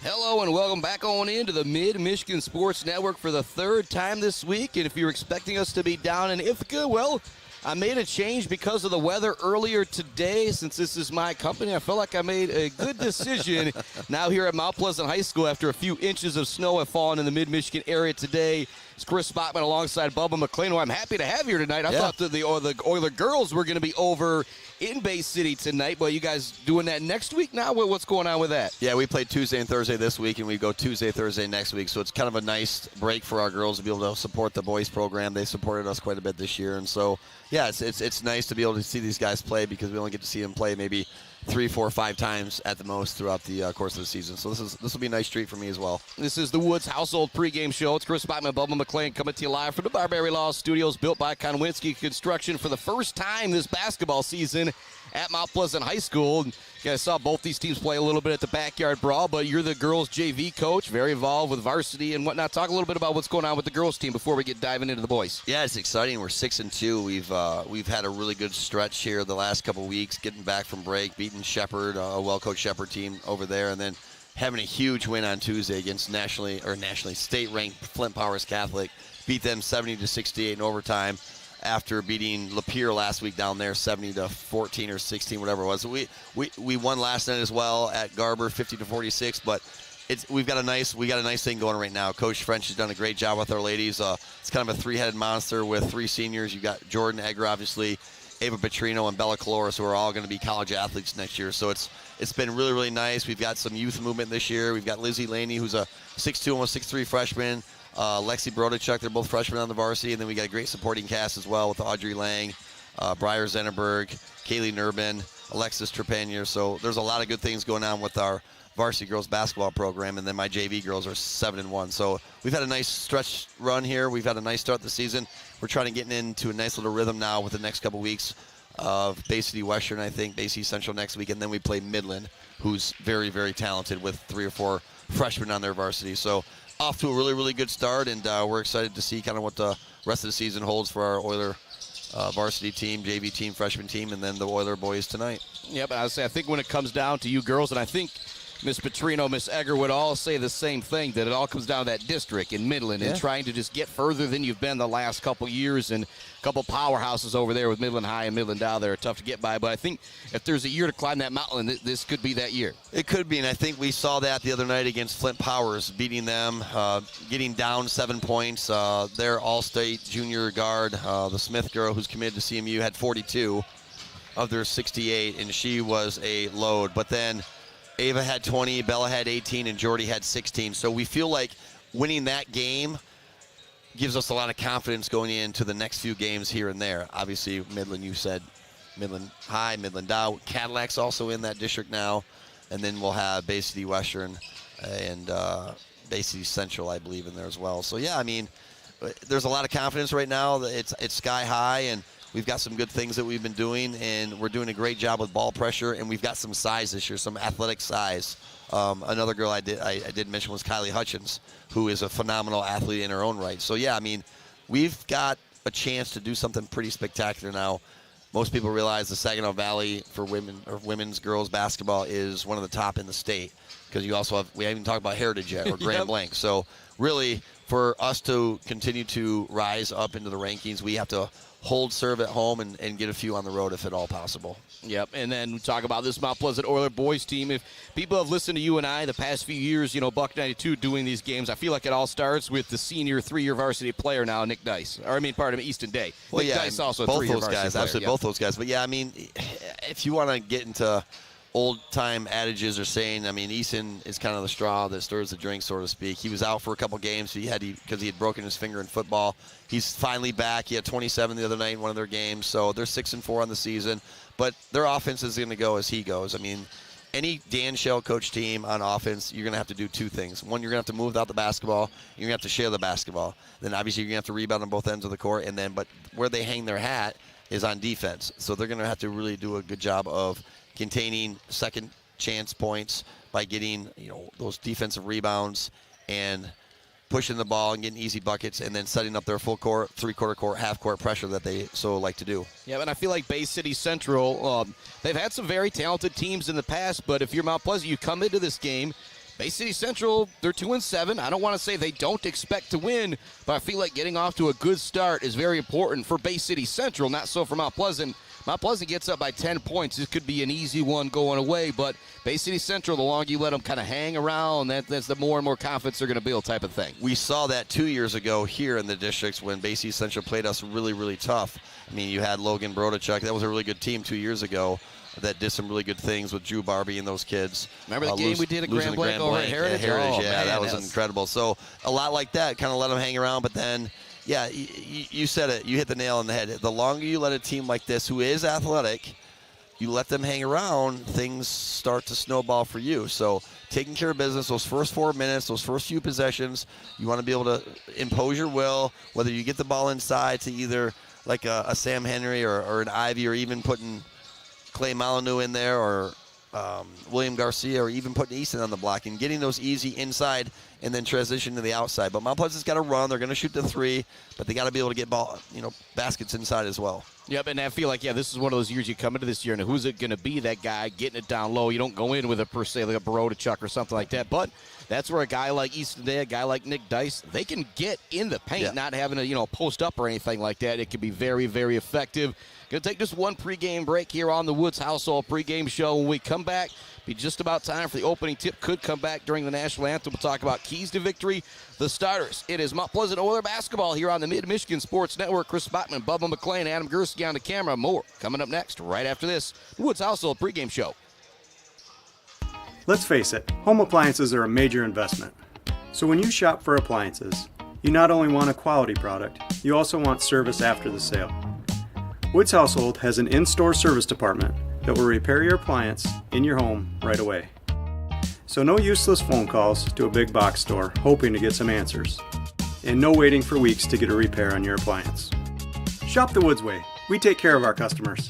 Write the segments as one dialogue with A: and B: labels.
A: Hello and welcome back on into the Mid-Michigan Sports Network for the third time this week. And if you're expecting us to be down in Ithaca, well, I made a change because of the weather earlier today. Since this is my company, I feel like I made a good decision now here at Mount Pleasant High School after a few inches of snow have fallen in the Mid-Michigan area today. It's Chris Spotman alongside Bubba McLean, who I'm happy to have here tonight. I thought that the Oiler girls were going to be over in Bay City tonight, but you guys doing that next week now? What's going on with that?
B: Yeah, we played Tuesday and Thursday this week, and we go Tuesday, Thursday next week. So it's kind of a nice break for our girls to be able to support the boys program. They supported us quite a bit this year, and so yeah, it's nice to be able to see these guys play because we only get to see them play maybe 3, 4, 5 times at the most throughout the course of the season. So this will be a nice treat for me as well.
A: This is the Woods Household pregame show. It's Chris Spotman and Bubba McLean coming to you live from the Barbary Law Studios, built by Konwinski Construction for the first time this basketball season at Mount Pleasant High School. You guys saw both these teams play a little bit at the Backyard Brawl, but you're the girls' JV coach, very involved with varsity and whatnot. Talk a little bit about what's going on with the girls' team before we get diving into the boys.
B: Yeah, it's exciting. We're 6-2. We've had a really good stretch here the last couple of weeks, getting back from break, beating Shepherd, a well-coached Shepherd team over there, and then having a huge win on Tuesday against nationally state-ranked Flint Powers Catholic. Beat them 70-68 in overtime after beating Lapeer last week down there 70-14 or 16, whatever it was. We won last night as well at Garber 50-46, but we got a nice thing going right now. Coach French has done a great job with our ladies. It's kind of a three-headed monster with 3 seniors. You got Jordan Egger, obviously, Ava Petrino, and Bella Caloris, who are all going to be college athletes next year. So it's been really, really nice. We've got some youth movement this year. We've got Lizzie Laney, who's a 6'2", almost 6'3" freshman. Lexi Brodachuk, they're both freshmen on the varsity. And then we got a great supporting cast as well with Audrey Lang, Briar Zenneberg, Kaylee Nurbin, Alexis Trepanier. So there's a lot of good things going on with our varsity girls basketball program, and then my JV girls are 7-1. So we've had a nice stretch run here. We've had a nice start to the season. We're trying to get into a nice little rhythm now with the next couple weeks of Bay City Western, I think, Bay City Central next week, and then we play Midland, who's very, very talented with 3 or 4 freshmen on their varsity. So off to a really, really good start, and we're excited to see kind of what the rest of the season holds for our Oiler varsity team, JV team, freshman team, and then the Oiler boys tonight.
A: Yep, I think when it comes down to you girls, and I think Miss Petrino, Miss Egger would all say the same thing, that it all comes down to that district in Midland and trying to just get further than you've been the last couple years, and a couple powerhouses over there with Midland High and Midland Dow that are tough to get by. But I think if there's a year to climb that mountain, this could be that year.
B: It could be, and I think we saw that the other night against Flint Powers, beating them, getting down 7 points. Their all-state junior guard, the Smith girl who's committed to CMU, had 42 of their 68, and she was a load. But then Ava had 20, Bella had 18, and Jordy had 16. So we feel like winning that game gives us a lot of confidence going into the next few games here and there. Obviously, Midland, you said Midland High, Midland Dow. Cadillac's also in that district now. And then we'll have Bay City Western and Bay City Central, I believe, in there as well. So, yeah, I mean, there's a lot of confidence right now. It's sky high, and we've got some good things that we've been doing, and we're doing a great job with ball pressure, and we've got some size this year, some athletic size. Another girl I did mention was Kylie Hutchins, who is a phenomenal athlete in her own right. So, yeah, I mean, we've got a chance to do something pretty spectacular now. Most people realize the Saginaw Valley for women or women's girls basketball is one of the top in the state, because you also have, we haven't even talked about Heritage yet, or Grand Blanc. So really, for us to continue to rise up into the rankings, we have to hold serve at home and get a few on the road if at all possible.
A: Yep, and then we talk about this Mount Pleasant Oiler boys team. If people have listened to you and I the past few years, you know, Buck 92 doing these games, I feel like it all starts with the senior 3-year varsity player now, Nick Dice. Or, I mean, pardon me, Easton Day.
B: Well,
A: Nick
B: yeah,
A: Dice also a
B: both
A: 3-year
B: those
A: varsity
B: guys,
A: player.
B: absolutely,
A: Yep.
B: both those guys. But, yeah, I mean, if you want to get into old-time adages or saying, I mean, Easton is kind of the straw that stirs the drink, so to speak. He was out for a couple games because he had broken his finger in football. He's finally back. He had 27 the other night in one of their games, so they're 6-4 on the season. But their offense is going to go as he goes. I mean, any Dan Shell coach team on offense, you're going to have to do 2 things. One, you're going to have to move without the basketball. You're going to have to share the basketball. Then, obviously, you're going to have to rebound on both ends of the court. But where they hang their hat is on defense. So they're going to have to really do a good job of containing second chance points by getting, you know, those defensive rebounds and pushing the ball and getting easy buckets, and then setting up their full court, 3/4 court, half court pressure that they so like to do.
A: Yeah, and I feel like Bay City Central, they've had some very talented teams in the past, but if you're Mount Pleasant, you come into this game Bay City Central, they're 2-7. I don't want to say they don't expect to win, but I feel like getting off to a good start is very important for Bay City Central, not so for Mount Pleasant. Mount Pleasant gets up by 10 points. This could be an easy one going away, but Bay City Central, the longer you let them kind of hang around, that's the more and more confidence they're going to build type of thing.
B: We saw that 2 years ago here in the districts when Bay City Central played us really, really tough. I mean, you had Logan Brodachuk. That was a really good team 2 years ago that did some really good things with Drew Barbie and those kids.
A: Remember the game we did at Grand Blanc over at Heritage?
B: Yeah,
A: man,
B: that was incredible. So a lot like that, kind of let them hang around, but then yeah, you said it. You hit the nail on the head. The longer you let a team like this, who is athletic, you let them hang around, things start to snowball for you. So taking care of business, those first 4 minutes, those first few possessions, you want to be able to impose your will, whether you get the ball inside to either like a Sam Henry or an Ivy, or even putting Clay Molyneux in there, or William Garcia, or even putting Easton on the block, and getting those easy inside and then transition to the outside. But Mount Pleasant's got to run. They're going to shoot the three, but they got to be able to get baskets inside as well.
A: Yep, and I feel like, this is one of those years you come into this year, and who's it going to be, that guy getting it down low? You don't go in with a, per se, like a Brodachuk or something like that, but that's where a guy like Easton Day, a guy like Nick Dice, they can get in the paint, not having to, post up or anything like that. It can be very, very effective. Going to take just one pregame break here on the Woods Household pregame show. When we come back, be just about time for the opening tip. Could come back during the national anthem. We'll talk about keys to victory, the starters. It is Mount Pleasant Oiler basketball here on the Mid-Michigan Sports Network. Chris Botman, Bubba McClain, Adam Gursky on the camera. More coming up next right after this. The Woods Household pregame show.
C: Let's face it, home appliances are a major investment. So when you shop for appliances, you not only want a quality product, you also want service after the sale. Woods Household has an in-store service department that will repair your appliance in your home right away. So no useless phone calls to a big box store hoping to get some answers. And no waiting for weeks to get a repair on your appliance. Shop the Woods way. We take care of our customers.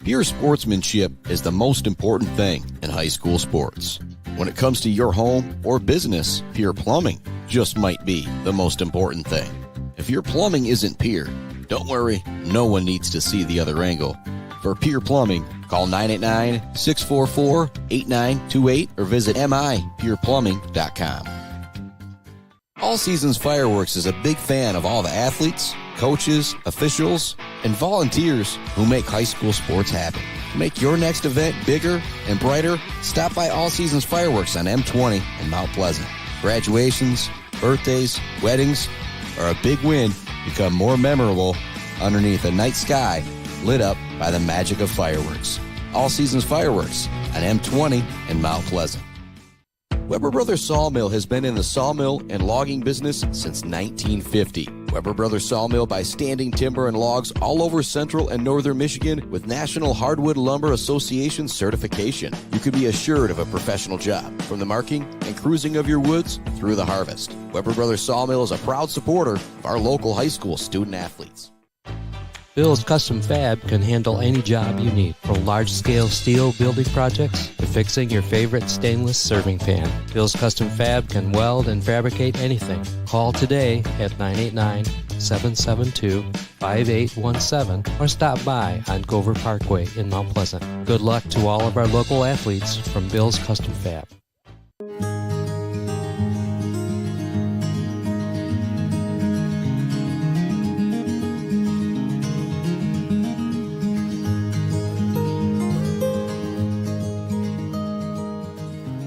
A: Pure sportsmanship is the most important thing in high school sports. When it comes to your home or business, Pure Plumbing just might be the most important thing. If your plumbing isn't pure, don't worry, no one needs to see the other angle. For Pure Plumbing, call 989-644-8928 or visit mipureplumbing.com. All Seasons Fireworks is a big fan of all the athletes, coaches, officials, and volunteers who make high school sports happen. To make your next event bigger and brighter, stop by All Seasons Fireworks on M20 in Mount Pleasant. Graduations, birthdays, weddings, or a big win become more memorable underneath a night sky lit up by the magic of fireworks. All Seasons Fireworks on M20 in Mount Pleasant. Weber Brothers Sawmill has been in the sawmill and logging business since 1950. Weber Brothers Sawmill buys standing timber and logs all over central and northern Michigan with National Hardwood Lumber Association certification. You can be assured of a professional job, from the marking and cruising of your woods through the harvest. Weber Brothers Sawmill is a proud supporter of our local high school student athletes.
D: Bill's Custom Fab can handle any job you need, from large-scale steel building projects to fixing your favorite stainless serving pan. Bill's Custom Fab can weld and fabricate anything. Call today at 989-772-5817 or stop by on Gover Parkway in Mount Pleasant. Good luck to all of our local athletes from Bill's Custom Fab.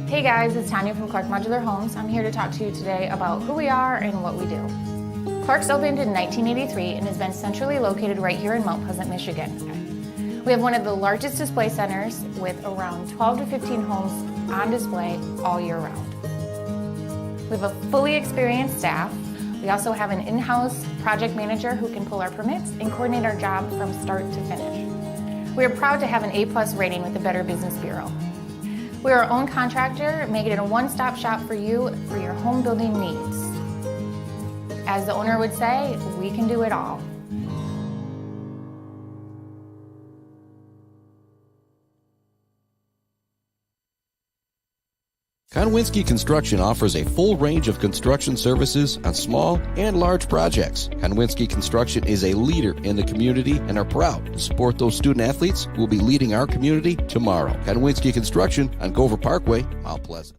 E: Hey guys, it's Tanya from Clark Modular Homes. I'm here to talk to you today about who we are and what we do. Clark's opened in 1983 and has been centrally located right here in Mount Pleasant, Michigan. We have one of the largest display centers with around 12 to 15 homes on display all year round. We have a fully experienced staff. We also have an in-house project manager who can pull our permits and coordinate our job from start to finish. We are proud to have an A+ rating with the Better Business Bureau. We are our own contractor, making it a one-stop shop for you for your home building needs. As the owner would say, we can do it all.
A: Konwinski Construction offers a full range of construction services on small and large projects. Konwinski Construction is a leader in the community and are proud to support those student athletes who will be leading our community tomorrow. Konwinski Construction on Gover Parkway, Mount Pleasant.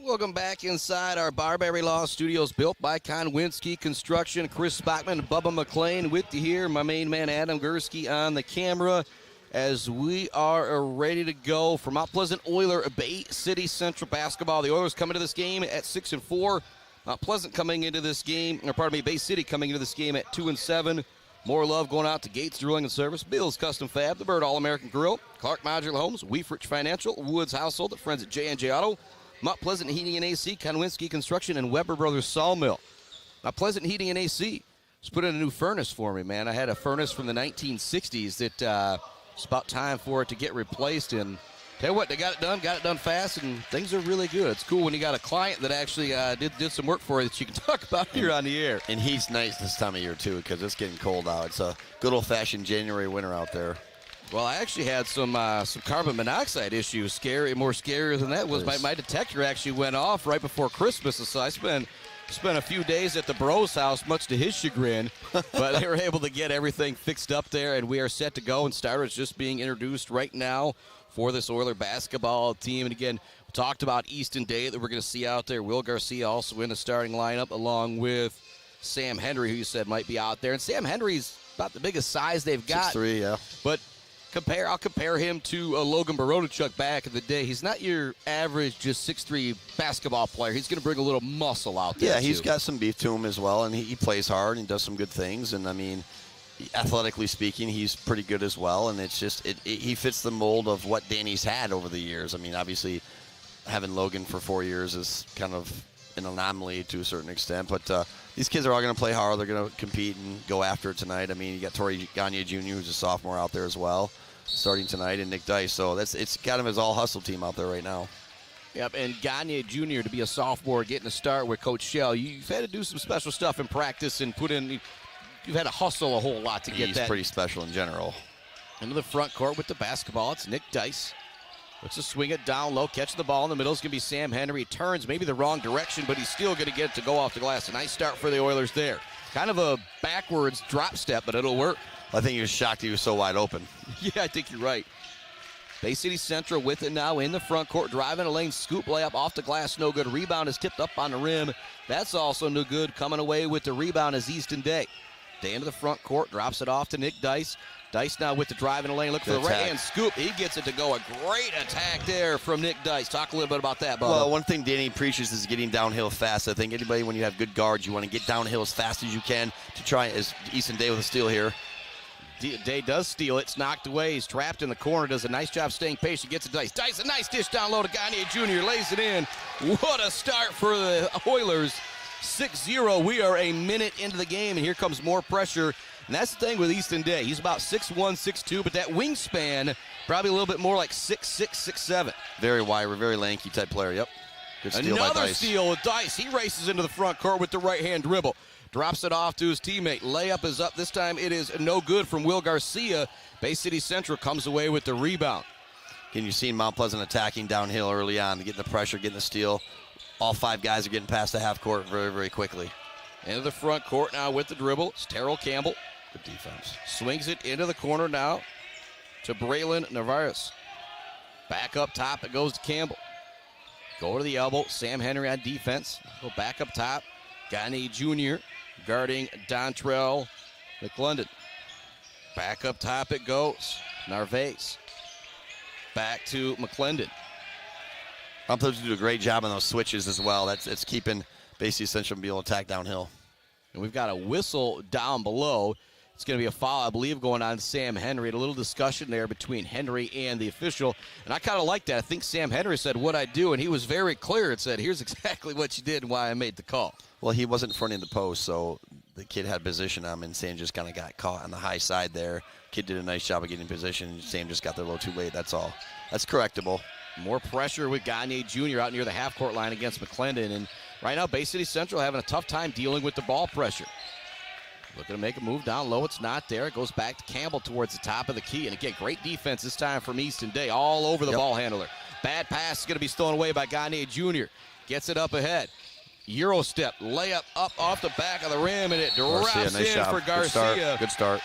A: Welcome back inside our Barberry Law Studios, built by Konwinski Construction. Chris Spockman and Bubba McLean with you here. My main man, Adam Gursky, on the camera as we are ready to go for Mount Pleasant Oiler Bay City Central basketball. The Oilers come into this game at 6-4. Mount Pleasant coming into this game, or pardon me, Bay City coming into this game at 2-7. More love going out to Gates Drilling and Service, Bill's Custom Fab, the Bird All-American Grill, Clark Modular Homes, Weefrich Financial, Woods Household, the friends at J&J Auto, Mount Pleasant Heating and AC, Konwinski Construction, and Weber Brothers Sawmill. Mount Pleasant Heating and AC just put in a new furnace for me, man. I had a furnace from the 1960s that it's about time for it to get replaced. And tell you what, they got it done fast, and things are really good. It's cool when you got a client that actually did some work for you that you can talk about here on the air.
B: And he's nice this time of year, too, because it's getting cold out. It's a good old-fashioned January winter out there.
A: Well, I actually had some carbon monoxide issues. More scarier than that was my detector actually went off right before Christmas. So I spent a few days at the Bros house, much to his chagrin. But they were able to get everything fixed up there, and we are set to go. And starters just being introduced right now for this Oiler basketball team. And again, we talked about Easton Day that we're going to see out there. Will Garcia also in the starting lineup, along with Sam Henry, who you said might be out there. And Sam Henry's about the biggest size they've got.
B: 6'3", yeah.
A: But I'll compare him to Logan Barodachuk back in the day. He's not your average just 6'3" basketball player. He's going to bring a little muscle out there.
B: Yeah, he's got some beef to him as well, and he plays hard and does some good things. And, I mean, athletically speaking, he's pretty good as well. And it's just he fits the mold of what Danny's had over the years. I mean, obviously, having Logan for 4 years is kind of an anomaly to a certain extent. But these kids are all going to play hard. They're going to compete and go after it tonight. I mean, you got Torrey Gagne Jr., who's a sophomore out there as well, starting tonight, and Nick Dice. So it's kind of his all-hustle team out there right now.
A: Yep, and Gagne Jr. to be a sophomore getting a start with Coach Shell. You've had to do some special stuff in practice and you've had to hustle a whole lot to get that.
B: He's pretty special in general.
A: Into the front court with the basketball. It's Nick Dice. Looks to swing it down low, catch the ball in the middle. It's going to be Sam Henry. Turns maybe the wrong direction, but he's still going to get it to go off the glass. A nice start for the Oilers there. Kind of a backwards drop step, but it'll work.
B: I think he was shocked he was so wide open.
A: Yeah, I think you're right. Bay City Central with it now in the front court. Driving a lane, scoop layup off the glass, no good. Rebound is tipped up on the rim. That's also no good. Coming away with the rebound is Easton Day. Day into the front court, drops it off to Nick Dice. Dice now with the drive in the lane. Look for the right-hand scoop. He gets it to go. A great attack there from Nick Dice. Talk a little bit about that, Bubba.
B: Well, one thing Danny preaches is getting downhill fast. I think anybody, when you have good guards, you want to get downhill as fast as you can to try, as Easton Day with a steal here.
A: Day does steal it. It's knocked away. He's trapped in the corner. Does a nice job staying patient. Gets it to Dice. Dice, a nice dish down low to Gagne Jr. Lays it in. What a start for the Oilers. 6-0. We are a minute into the game, and here comes more pressure. And that's the thing with Easton Day. He's about 6'1", 6'2", but that wingspan, probably a little bit more like 6'6", 6'7".
B: Very wide, very lanky type player, yep. Good steal by Dice.
A: Another steal with Dice. He races into the front court with the right-hand dribble. Drops it off to his teammate. Layup is up. This time it is no good from Will Garcia. Bay City Central comes away with the rebound.
B: Can you see Mount Pleasant attacking downhill early on, getting the pressure, getting the steal. All five guys are getting past the half court very, very quickly.
A: Into the front court now with the dribble. It's Terrell Campbell.
B: Good defense.
A: Swings it into the corner now to Braylon Navarez. Back up top, it goes to Campbell. Go to the elbow. Sam Henry on defense. Go back up top. Gagne Jr. guarding Dontrell McLendon. Back up top it goes. Narvaez. Back to McLendon.
B: Mount Pleasant do a great job on those switches as well. It's keeping Bay City Central from being able to attack downhill.
A: And we've got a whistle down below. It's going to be a foul, I believe, going on Sam Henry. A little discussion there between Henry and the official. And I kind of like that. I think Sam Henry said, "What'd I do?" And he was very clear and said, "Here's exactly what you did and why I made the call."
B: Well, he wasn't fronting the post, so the kid had position on him, and Sam just kind of got caught on the high side there. Kid did a nice job of getting in position. Sam just got there a little too late. That's all. That's correctable.
A: More pressure with Gagne Jr. out near the half-court line against McClendon. And right now, Bay City Central having a tough time dealing with the ball pressure. Looking to make a move down low. It's not there. It goes back to Campbell towards the top of the key. And again, great defense this time from Easton Day all over the ball handler. Bad pass is going to be stolen away by Gagne Jr. Gets it up ahead. Euro step, layup up off the back of the rim, and it drops in for Garcia.
B: Good start.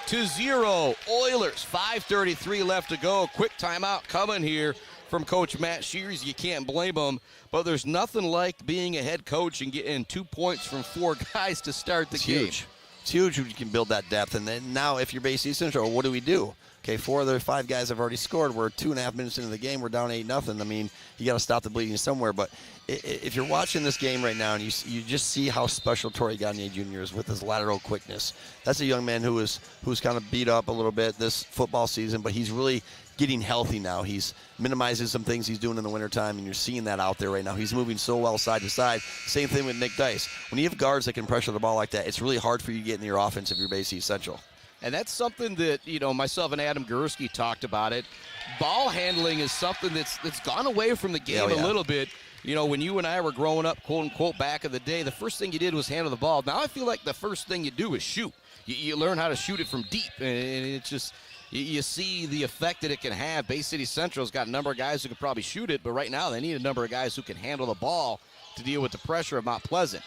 A: 8-0 Oilers. 5:33 left to go. Quick timeout coming here from Coach Matt Shears. You can't blame him, but there's nothing like being a head coach and getting 2 points from 4 guys to start the game.
B: Huge. It's huge when you can build that depth. And then now if you're Bay City Central, what do we do? Okay, 4 of their 5 guys have already scored. We're 2.5 minutes into the game. We're down 8-0. I mean, you got to stop the bleeding somewhere. But if you're watching this game right now and you just see how special Torrey Gagne Jr. is with his lateral quickness, that's a young man who's kind of beat up a little bit this football season, but he's really getting healthy now. He's minimizing some things he's doing in the wintertime, and you're seeing that out there right now. He's moving so well side to side. Same thing with Nick Dice. When you have guards that can pressure the ball like that, it's really hard for you to get in your offense if you're Bay City Central.
A: And that's something that, myself and Adam Gursky talked about it. Ball handling is something that's gone away from the game a little bit. When you and I were growing up, quote unquote, back in the day, the first thing you did was handle the ball. Now I feel like the first thing you do is shoot. You learn how to shoot it from deep, and it's just you see the effect that it can have. Bay City Central's got a number of guys who can probably shoot it, but right now they need a number of guys who can handle the ball to deal with the pressure of Mount Pleasant.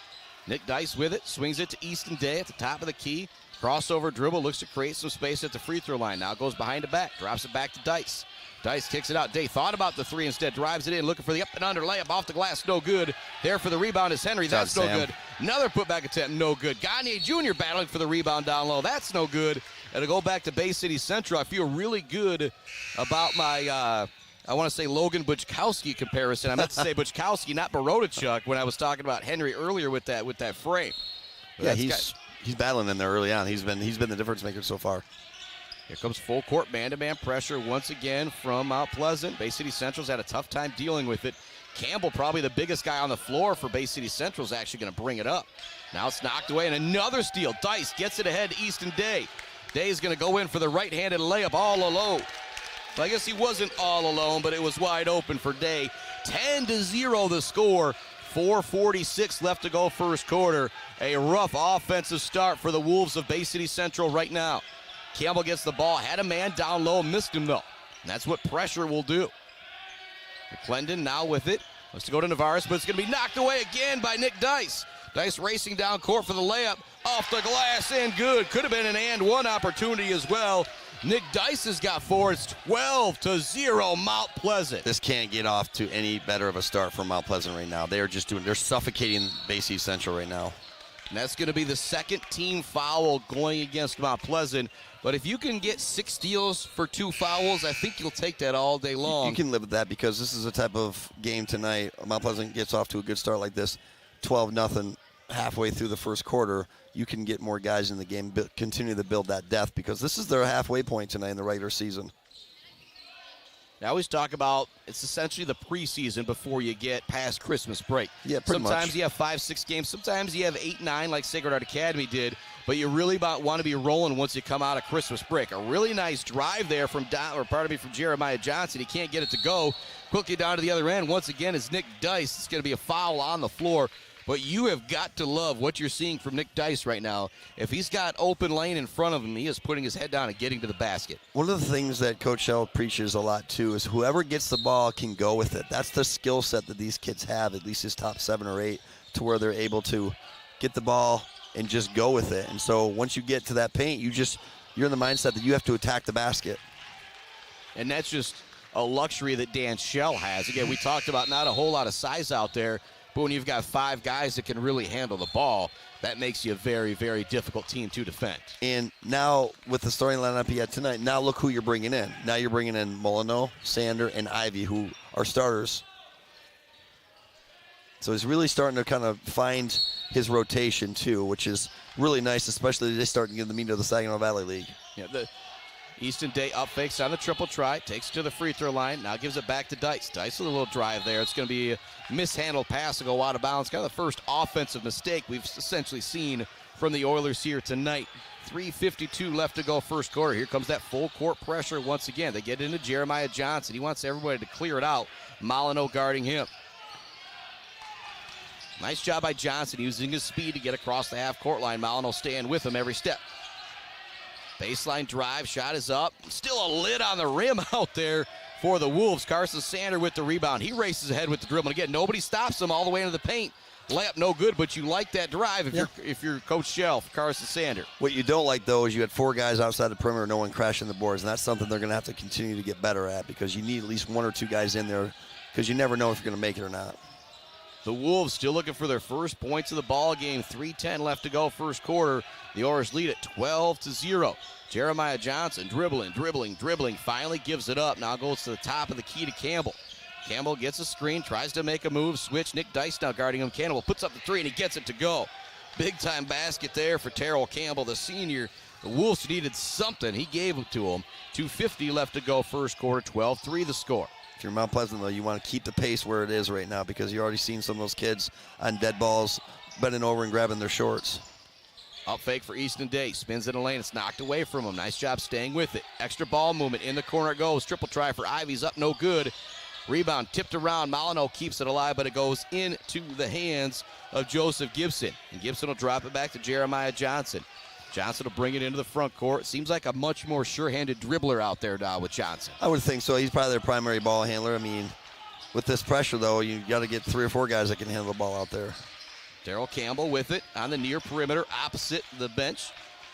A: Nick Dice with it, swings it to Easton Day at the top of the key. Crossover dribble, looks to create some space at the free throw line. Now goes behind the back, drops it back to Dice. Dice kicks it out. Day thought about the 3 instead, drives it in, looking for the up and under layup off the glass, no good. There for the rebound is Henry, that's no good. Another putback attempt, no good. Gagne Jr. battling for the rebound down low, that's no good. It'll go back to Bay City Central. I feel really good about my, I want to say Logan Buchkowski comparison. I meant to say Buchkowski, not Borodachuk, when I was talking about Henry earlier with that frame.
B: But yeah, he's battling in there early on. He's been the difference maker so far.
A: Here comes full court man-to-man pressure once again from Mount Pleasant. Bay City Central's had a tough time dealing with it. Campbell, probably the biggest guy on the floor for Bay City Central, is actually going to bring it up. Now it's knocked away, and another steal. Dice gets it ahead to Easton Day. Day's going to go in for the right-handed layup all alone. Well, I guess he wasn't all alone, but it was wide open for Day. 10-0 the score. 4:46 left to go first quarter. A rough offensive start for the Wolves of Bay City Central right now. Campbell gets the ball, had a man down low, missed him though. And that's what pressure will do. McClendon now with it. Wants to go to Navarez, but it's going to be knocked away again by Nick Dice. Dice racing down court for the layup. Off the glass and good. Could have been an and one opportunity as well. Nick Dice has got 4. It's 12-0 Mount Pleasant.
B: This can't get off to any better of a start for Mount Pleasant right now. They're suffocating Bay City Central right now.
A: And that's going to be the second team foul going against Mount Pleasant. But if you can get 6 steals for 2 fouls, I think you'll take that all day long.
B: You can live with that because this is the type of game tonight. Mount Pleasant gets off to a good start like this, 12-0 halfway through the first quarter. You can get more guys in the game, continue to build that depth because this is their halfway point tonight in the regular season.
A: I always talk about it's essentially the preseason before you get past Christmas break.
B: Yeah, pretty much.
A: Sometimes you have 5-6 games. Sometimes you have 8-9 like Sacred Heart Academy did. But you really want to be rolling once you come out of Christmas break. A really nice drive there from Jeremiah Johnson. He can't get it to go. Quickly down to the other end. Once again, is Nick Dice. It's going to be a foul on the floor. But you have got to love what you're seeing from Nick Dice right now. If he's got open lane in front of him, he is putting his head down and getting to the basket.
B: One of the things that Coach Shell preaches a lot, too, is whoever gets the ball can go with it. That's the skill set that these kids have, at least his top 7 or 8, to where they're able to get the ball and just go with it. And so once you get to that paint, you're in the mindset that you have to attack the basket.
A: And that's just a luxury that Dan Shell has. Again, we talked about not a whole lot of size out there, but when you've got 5 guys that can really handle the ball, that makes you a very, very difficult team to defend.
B: And now with the starting lineup you had tonight, now look who you're bringing in. Now you're bringing in Molyneux, Sander, and Ivy, who are starters. So he's really starting to kind of find his rotation, too, which is really nice, especially as they start to get the meat of the Saginaw Valley League.
A: Yeah, Easton Day up fakes on the triple try, takes it to the free throw line, now gives it back to Dice. Dice with a little drive there. It's going to be a mishandled pass to go out of bounds. Kind of the first offensive mistake we've essentially seen from the Oilers here tonight. 3:52 left to go first quarter. Here comes that full court pressure once again. They get into Jeremiah Johnson. He wants everybody to clear it out. Molyneux guarding him. Nice job by Johnson using his speed to get across the half-court line. Molyneux staying with him every step. Baseline drive, shot is up. Still a lid on the rim out there for the Wolves. Carson Sander with the rebound. He races ahead with the dribble. Again, nobody stops him all the way into the paint. Layup no good, but you like that drive if you're Coach Shell for Carson Sander.
B: What you don't like, though, is you had 4 guys outside the perimeter, no one crashing the boards, and that's something they're going to have to continue to get better at because you need at least 1 or 2 guys in there because you never know if you're going to make it or not.
A: The Wolves still looking for their first points of the ball game. 3:10 left to go first quarter. The Oilers lead at 12-0. Jeremiah Johnson dribbling. Finally gives it up. Now goes to the top of the key to Campbell. Campbell gets a screen, tries to make a move, switch. Nick Dice now guarding him. Campbell puts up the 3, and he gets it to go. Big-time basket there for Terrell Campbell, the senior. The Wolves needed something. He gave it to him. 2:50 left to go first quarter. 12-3 the score.
B: If you're Mount Pleasant, though, you want to keep the pace where it is right now because you're already seeing some of those kids on dead balls bending over and grabbing their shorts.
A: Up fake for Easton Day. Spins in the lane. It's knocked away from him. Nice job staying with it. Extra ball movement. In the corner it goes. Triple try for Ivy's up. No good. Rebound tipped around. Molyneux keeps it alive, but it goes into the hands of Joseph Gibson. And Gibson will drop it back to Jeremiah Johnson. Johnson will bring it into the front court. Seems like a much more sure-handed dribbler out there now with Johnson.
B: I would think so. He's probably their primary ball handler. I mean, with this pressure, though, you got to get 3 or 4 guys that can handle the ball out there.
A: Darrell Campbell with it on the near perimeter opposite the bench.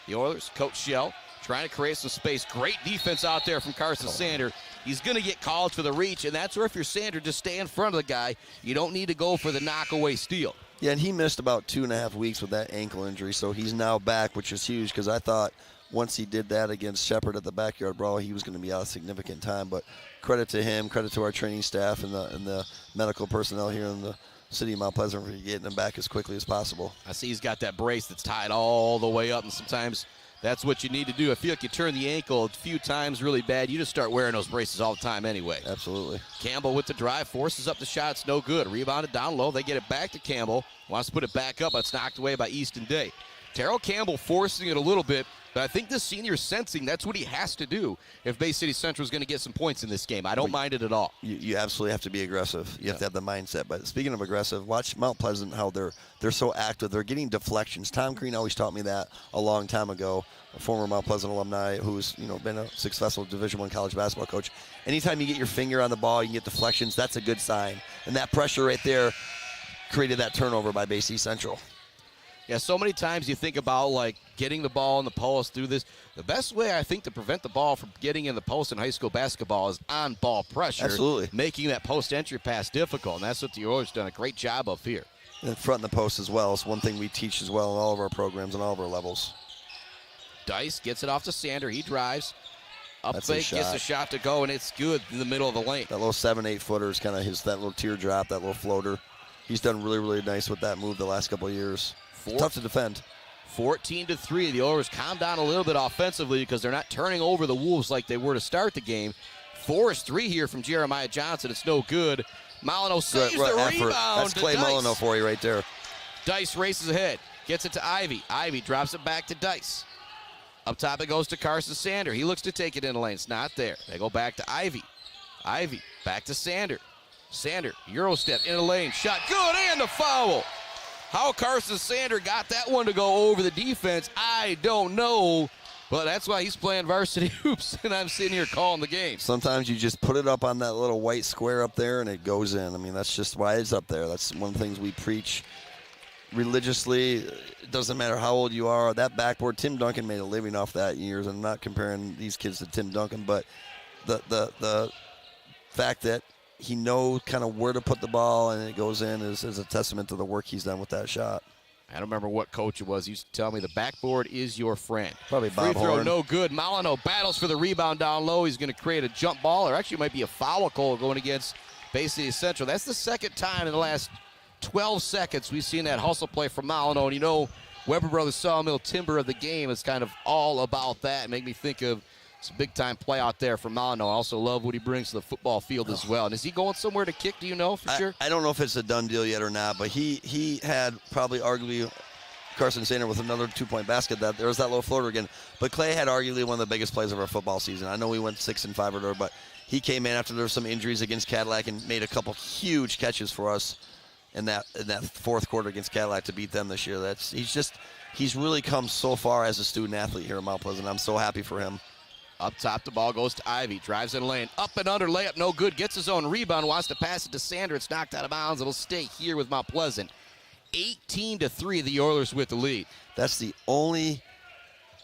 A: The Oilers, Coach Shell, trying to create some space. Great defense out there from Carson Sander. He's going to get called for the reach, and that's where if you're Sander, just stay in front of the guy. You don't need to go for the knockaway steal.
B: Yeah, and he missed about 2.5 weeks with that ankle injury, so he's now back, which is huge because I thought once he did that against Shepherd at the backyard brawl, he was going to be out a significant time. But credit to him, credit to our training staff and the medical personnel here in the city of Mount Pleasant for getting him back as quickly as possible.
A: I see he's got that brace that's tied all the way up, and sometimes that's what you need to do. I feel like you turn the ankle a few times really bad, you just start wearing those braces all the time anyway.
B: Absolutely.
A: Campbell with the drive, forces up the shot. It's no good. Rebounded down low. They get it back to Campbell. Wants to put it back up, but it's knocked away by Easton Day. Terrell Campbell forcing it a little bit, but I think this senior's sensing that's what he has to do if Bay City Central is going to get some points in this game. I don't mind it at all.
B: You absolutely have to be aggressive. You have to have the mindset. But speaking of aggressive, watch Mount Pleasant, how they're so active. They're getting deflections. Tom Green always taught me that a long time ago, a former Mount Pleasant alumni who's been a successful Division I college basketball coach. Anytime you get your finger on the ball, you can get deflections, that's a good sign. And that pressure right there created that turnover by Bay City Central.
A: Yeah, so many times you think about, like, getting the ball in the post through this. The best way, I think, to prevent the ball from getting in the post in high school basketball is on-ball pressure.
B: Absolutely.
A: Making that post-entry pass difficult, and that's what the Oilers done a great job of here.
B: And front in the post as well. It's one thing we teach as well in all of our programs and all of our levels.
A: Dice gets it off to Sander. He drives. Up
B: That's
A: fake, gets a shot to go, and it's good in the middle of the lane.
B: That little 7-8 footer is kind of that little teardrop, that little floater. He's done really, really nice with that move the last couple of years. Tough to defend.
A: 14-3. The Oilers calm down a little bit offensively because they're not turning over the Wolves like they were to start the game. Forced 3 here from Jeremiah Johnson. It's no good. Molyneux saves the rebound.
B: That's Clay Molyneux for you right there.
A: Dice races ahead. Gets it to Ivy. Ivy drops it back to Dice. Up top it goes to Carson Sander. He looks to take it in the lane. It's not there. They go back to Ivy. Ivy back to Sander. Sander, Euro step in the lane. Shot good and a foul. How Carson Sander got that one to go over the defense, I don't know. But that's why he's playing varsity hoops, and I'm sitting here calling the game.
B: Sometimes you just put it up on that little white square up there, and it goes in. I mean, that's just why it's up there. That's one of the things we preach religiously. It doesn't matter how old you are. That backboard, Tim Duncan made a living off that years. I'm not comparing these kids to Tim Duncan, but the fact that he knows kind of where to put the ball and it goes in is a testament to the work he's done with that shot.
A: I don't remember what coach it was. He used to tell me the backboard is your friend.
B: Probably Bob
A: Free throw,
B: Horn.
A: no good. Molyneux battles for the rebound down low. He's going to create a jump ball, or actually it might be a foul call going against Bay City Central. That's the second time in the last 12 seconds we've seen that hustle play from Molyneux. And Weber Brothers Sawmill Timber of the game is kind of all about that. Make me think of It's a big-time play out there for Malino. I also love what he brings to the football field as well. And is he going somewhere to kick, do you know for sure?
B: I don't know if it's a done deal yet or not, but he had probably arguably Carson Sander with another 2-point basket. There was that low floater again. But Clay had arguably one of the biggest plays of our football season. I know we went 6-5 or whatever, but he came in after there were some injuries against Cadillac and made a couple huge catches for us in that fourth quarter against Cadillac to beat them this year. He's really come so far as a student athlete here at Mount Pleasant. I'm so happy for him.
A: Up top, the ball goes to Ivy. Drives in the lane. Up and under, layup, no good. Gets his own rebound, wants to pass it to Sander. It's knocked out of bounds. It'll stay here with Mount Pleasant. 18-3, the Oilers with the lead.
B: That's the only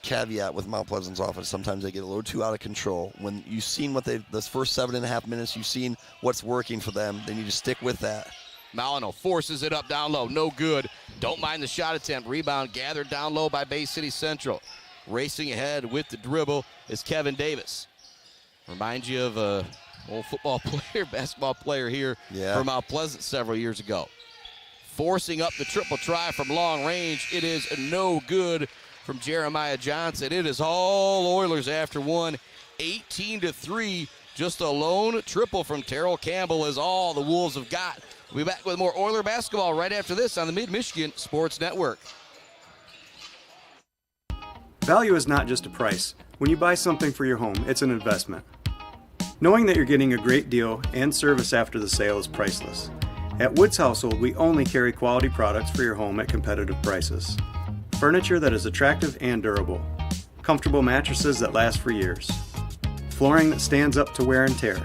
B: caveat with Mount Pleasant's offense. Sometimes they get a little too out of control. When you've seen this first 7.5 minutes, you've seen what's working for them. They need to stick with that.
A: Malino forces it up down low. No good. Don't mind the shot attempt. Rebound gathered down low by Bay City Central. Racing ahead with the dribble is Kevin Davis. Reminds you of a old football player, basketball player here from Mount Pleasant several years ago. Forcing up the triple try from long range. It is no good from Jeremiah Johnson. It is all Oilers after one. 18-3. Just a lone triple from Terrell Campbell is all the Wolves have got. We'll be back with more Oiler basketball right after this on the Mid-Michigan Sports Network.
C: Value is not just a price. When you buy something for your home, it's an investment. Knowing that you're getting a great deal and service after the sale is priceless. At Woods Household, we only carry quality products for your home at competitive prices. Furniture that is attractive and durable. Comfortable mattresses that last for years. Flooring that stands up to wear and tear.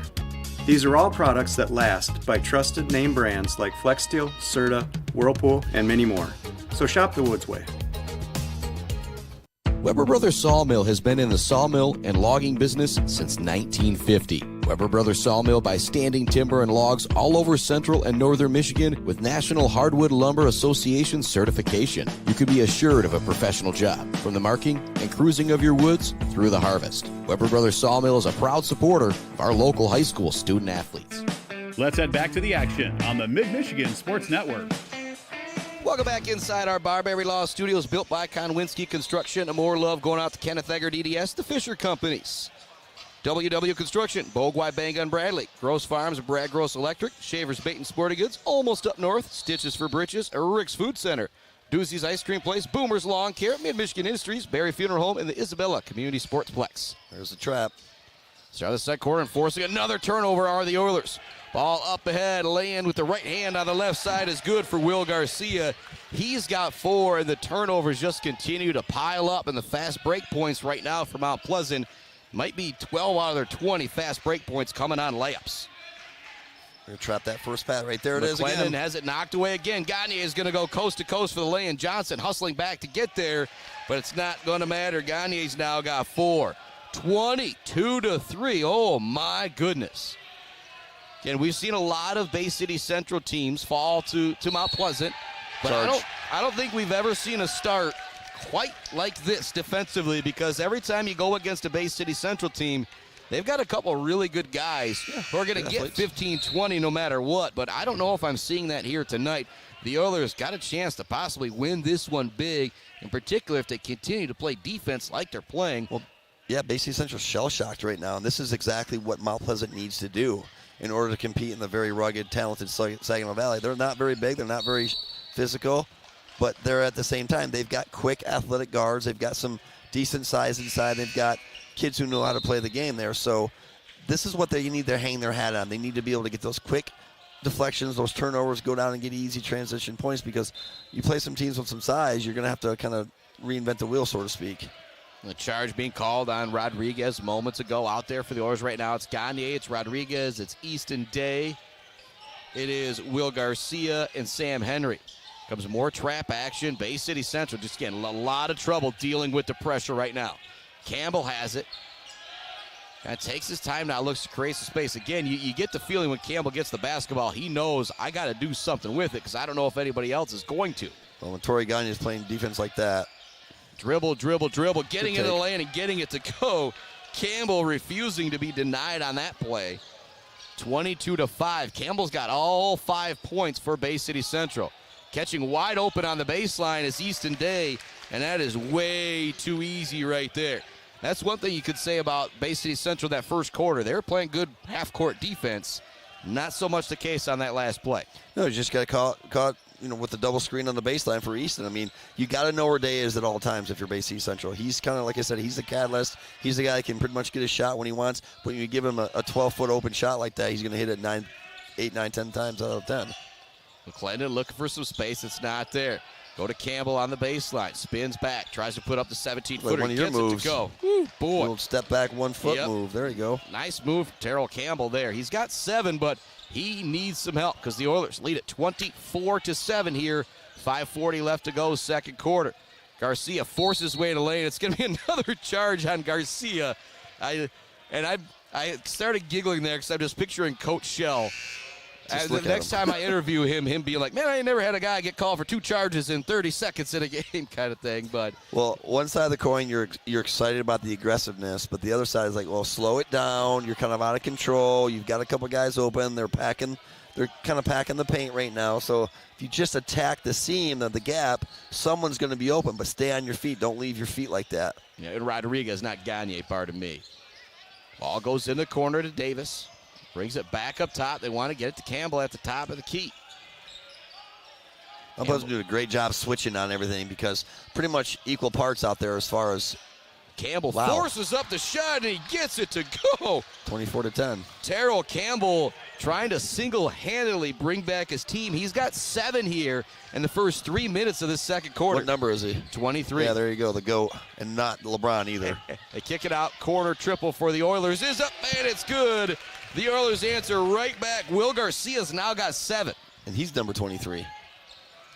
C: These are all products that last by trusted name brands like FlexSteel, Serta, Whirlpool, and many more. So shop the Woods way.
A: Weber Brothers Sawmill has been in the sawmill and logging business since 1950. Weber Brothers Sawmill by standing timber and logs all over central and northern Michigan with National Hardwood Lumber Association certification. You can be assured of a professional job, from the marking and cruising of your woods through the harvest. Weber Brothers Sawmill is a proud supporter of our local high school student athletes.
F: Let's head back to the action on the Mid-Michigan Sports Network.
A: Welcome back inside our Barberry Law Studios, built by Konwinski Construction. More love going out to Kenneth Egger, DDS, the Fisher Companies. WW Construction, Bogwai, Bang and Bradley, Gross Farms, Brad Gross Electric, Shavers Bait and Sporting Goods, almost up north, Stitches for Britches, Rick's Food Center, Doozy's Ice Cream Place, Boomer's Lawn Care, Mid-Michigan Industries, Barry Funeral Home, and the Isabella Community Sportsplex.
B: There's the trap.
A: Start of the second quarter and forcing another turnover are the Oilers. Ball up ahead, lay-in with the right hand on the left side is good for Will Garcia. He's got 4, and the turnovers just continue to pile up, and the fast break points right now for Mount Pleasant might be 12 out of their 20 fast break points coming on layups.
B: We're going to trap that first pass right there. It is
A: McClendon
B: again.
A: Has it knocked away again. Gagne is going to go coast to coast for the lay-in. Johnson hustling back to get there, but it's not going to matter. Gagne's now got 4. 22-3. Oh, my goodness. Again, we've seen a lot of Bay City Central teams fall to Mount Pleasant, but I don't think we've ever seen a start quite like this defensively, because every time you go against a Bay City Central team, they've got a couple really good guys who are going to get 15, 20 no matter what, but I don't know if I'm seeing that here tonight. The Oilers got a chance to possibly win this one big, in particular if they continue to play defense like they're playing.
B: Well, yeah, Bay City Central's shell-shocked right now, and this is exactly what Mount Pleasant needs to do in order to compete in the very rugged, talented Saginaw Valley. They're not very big. They're not very physical, but they're at the same time, they've got quick, athletic guards. They've got some decent size inside. They've got kids who know how to play the game there. So this is what they need to hang their hat on. They need to be able to get those quick deflections, those turnovers, go down and get easy transition points, because you play some teams with some size, you're going to have to kind of reinvent the wheel, so to speak.
A: The charge being called on Rodriguez moments ago out there for the Oilers right now. It's Gagne, it's Rodriguez, it's Easton Day. It is Will Garcia and Sam Henry. Comes more trap action. Bay City Central just getting a lot of trouble dealing with the pressure right now. Campbell has it. Kind of takes his time now, looks to create some space. Again, you get the feeling when Campbell gets the basketball, he knows I got to do something with it, because I don't know if anybody else is going to.
B: Well, when Torrey Gagne is playing defense like that,
A: Dribble, getting into the lane and getting it to go. Campbell refusing to be denied on that play. 22-5. Campbell's got all 5 points for Bay City Central. Catching wide open on the baseline is Easton Day, and that is way too easy right there. That's one thing you could say about Bay City Central that first quarter. They were playing good half-court defense. Not so much the case on that last play.
B: No, you just got caught, with the double screen on the baseline for Easton. I mean, you got to know where Day is at all times if you're Bay City Central. He's kind of, like I said, he's the catalyst. He's the guy that can pretty much get a shot when he wants. But when you give him a 12-foot open shot like that, he's going to hit it 8, 9, 10 times out of 10.
A: McClendon looking for some space. It's not there. Go to Campbell on the baseline. Spins back. Tries to put up the 17-footer.
B: Like one of your moves.
A: It to go. Woo, boy.
B: Little step back 1 foot move. There you go.
A: Nice move from Terrell Campbell there. He's got 7, but he needs some help because the Oilers lead at 24-7 here. 5:40 left to go, second quarter. Garcia forces his way to lane. It's going to be another charge on Garcia. I started giggling there because I'm just picturing Coach Shell. The next time I interview him being like, man, I ain't never had a guy get called for 2 charges in 30 seconds in a game kind of thing. But
B: well, one side of the coin, you're excited about the aggressiveness, but the other side is like, well, slow it down. You're kind of out of control. You've got a couple guys open. They're kind of packing the paint right now. So if you just attack the seam of the gap, someone's going to be open, but stay on your feet. Don't leave your feet like that.
A: Yeah, and Rodriguez, not Gagne, pardon me. Ball goes in the corner to Davis. Brings it back up top. They want to get it to Campbell at the top of the key.
B: I'm supposed to do a great job switching on everything because pretty much equal parts out there as far as
A: Campbell forces up the shot, and he gets it to go.
B: 24-10.
A: Terrell Campbell trying to single-handedly bring back his team. He's got 7 here in the first 3 minutes of this second quarter.
B: What number is he?
A: 23.
B: Yeah, there you go, the GOAT, and not LeBron either.
A: They kick it out. Corner triple for the Oilers is up, and it's good. The Oilers answer right back. Will Garcia's now got 7.
B: And he's number 23.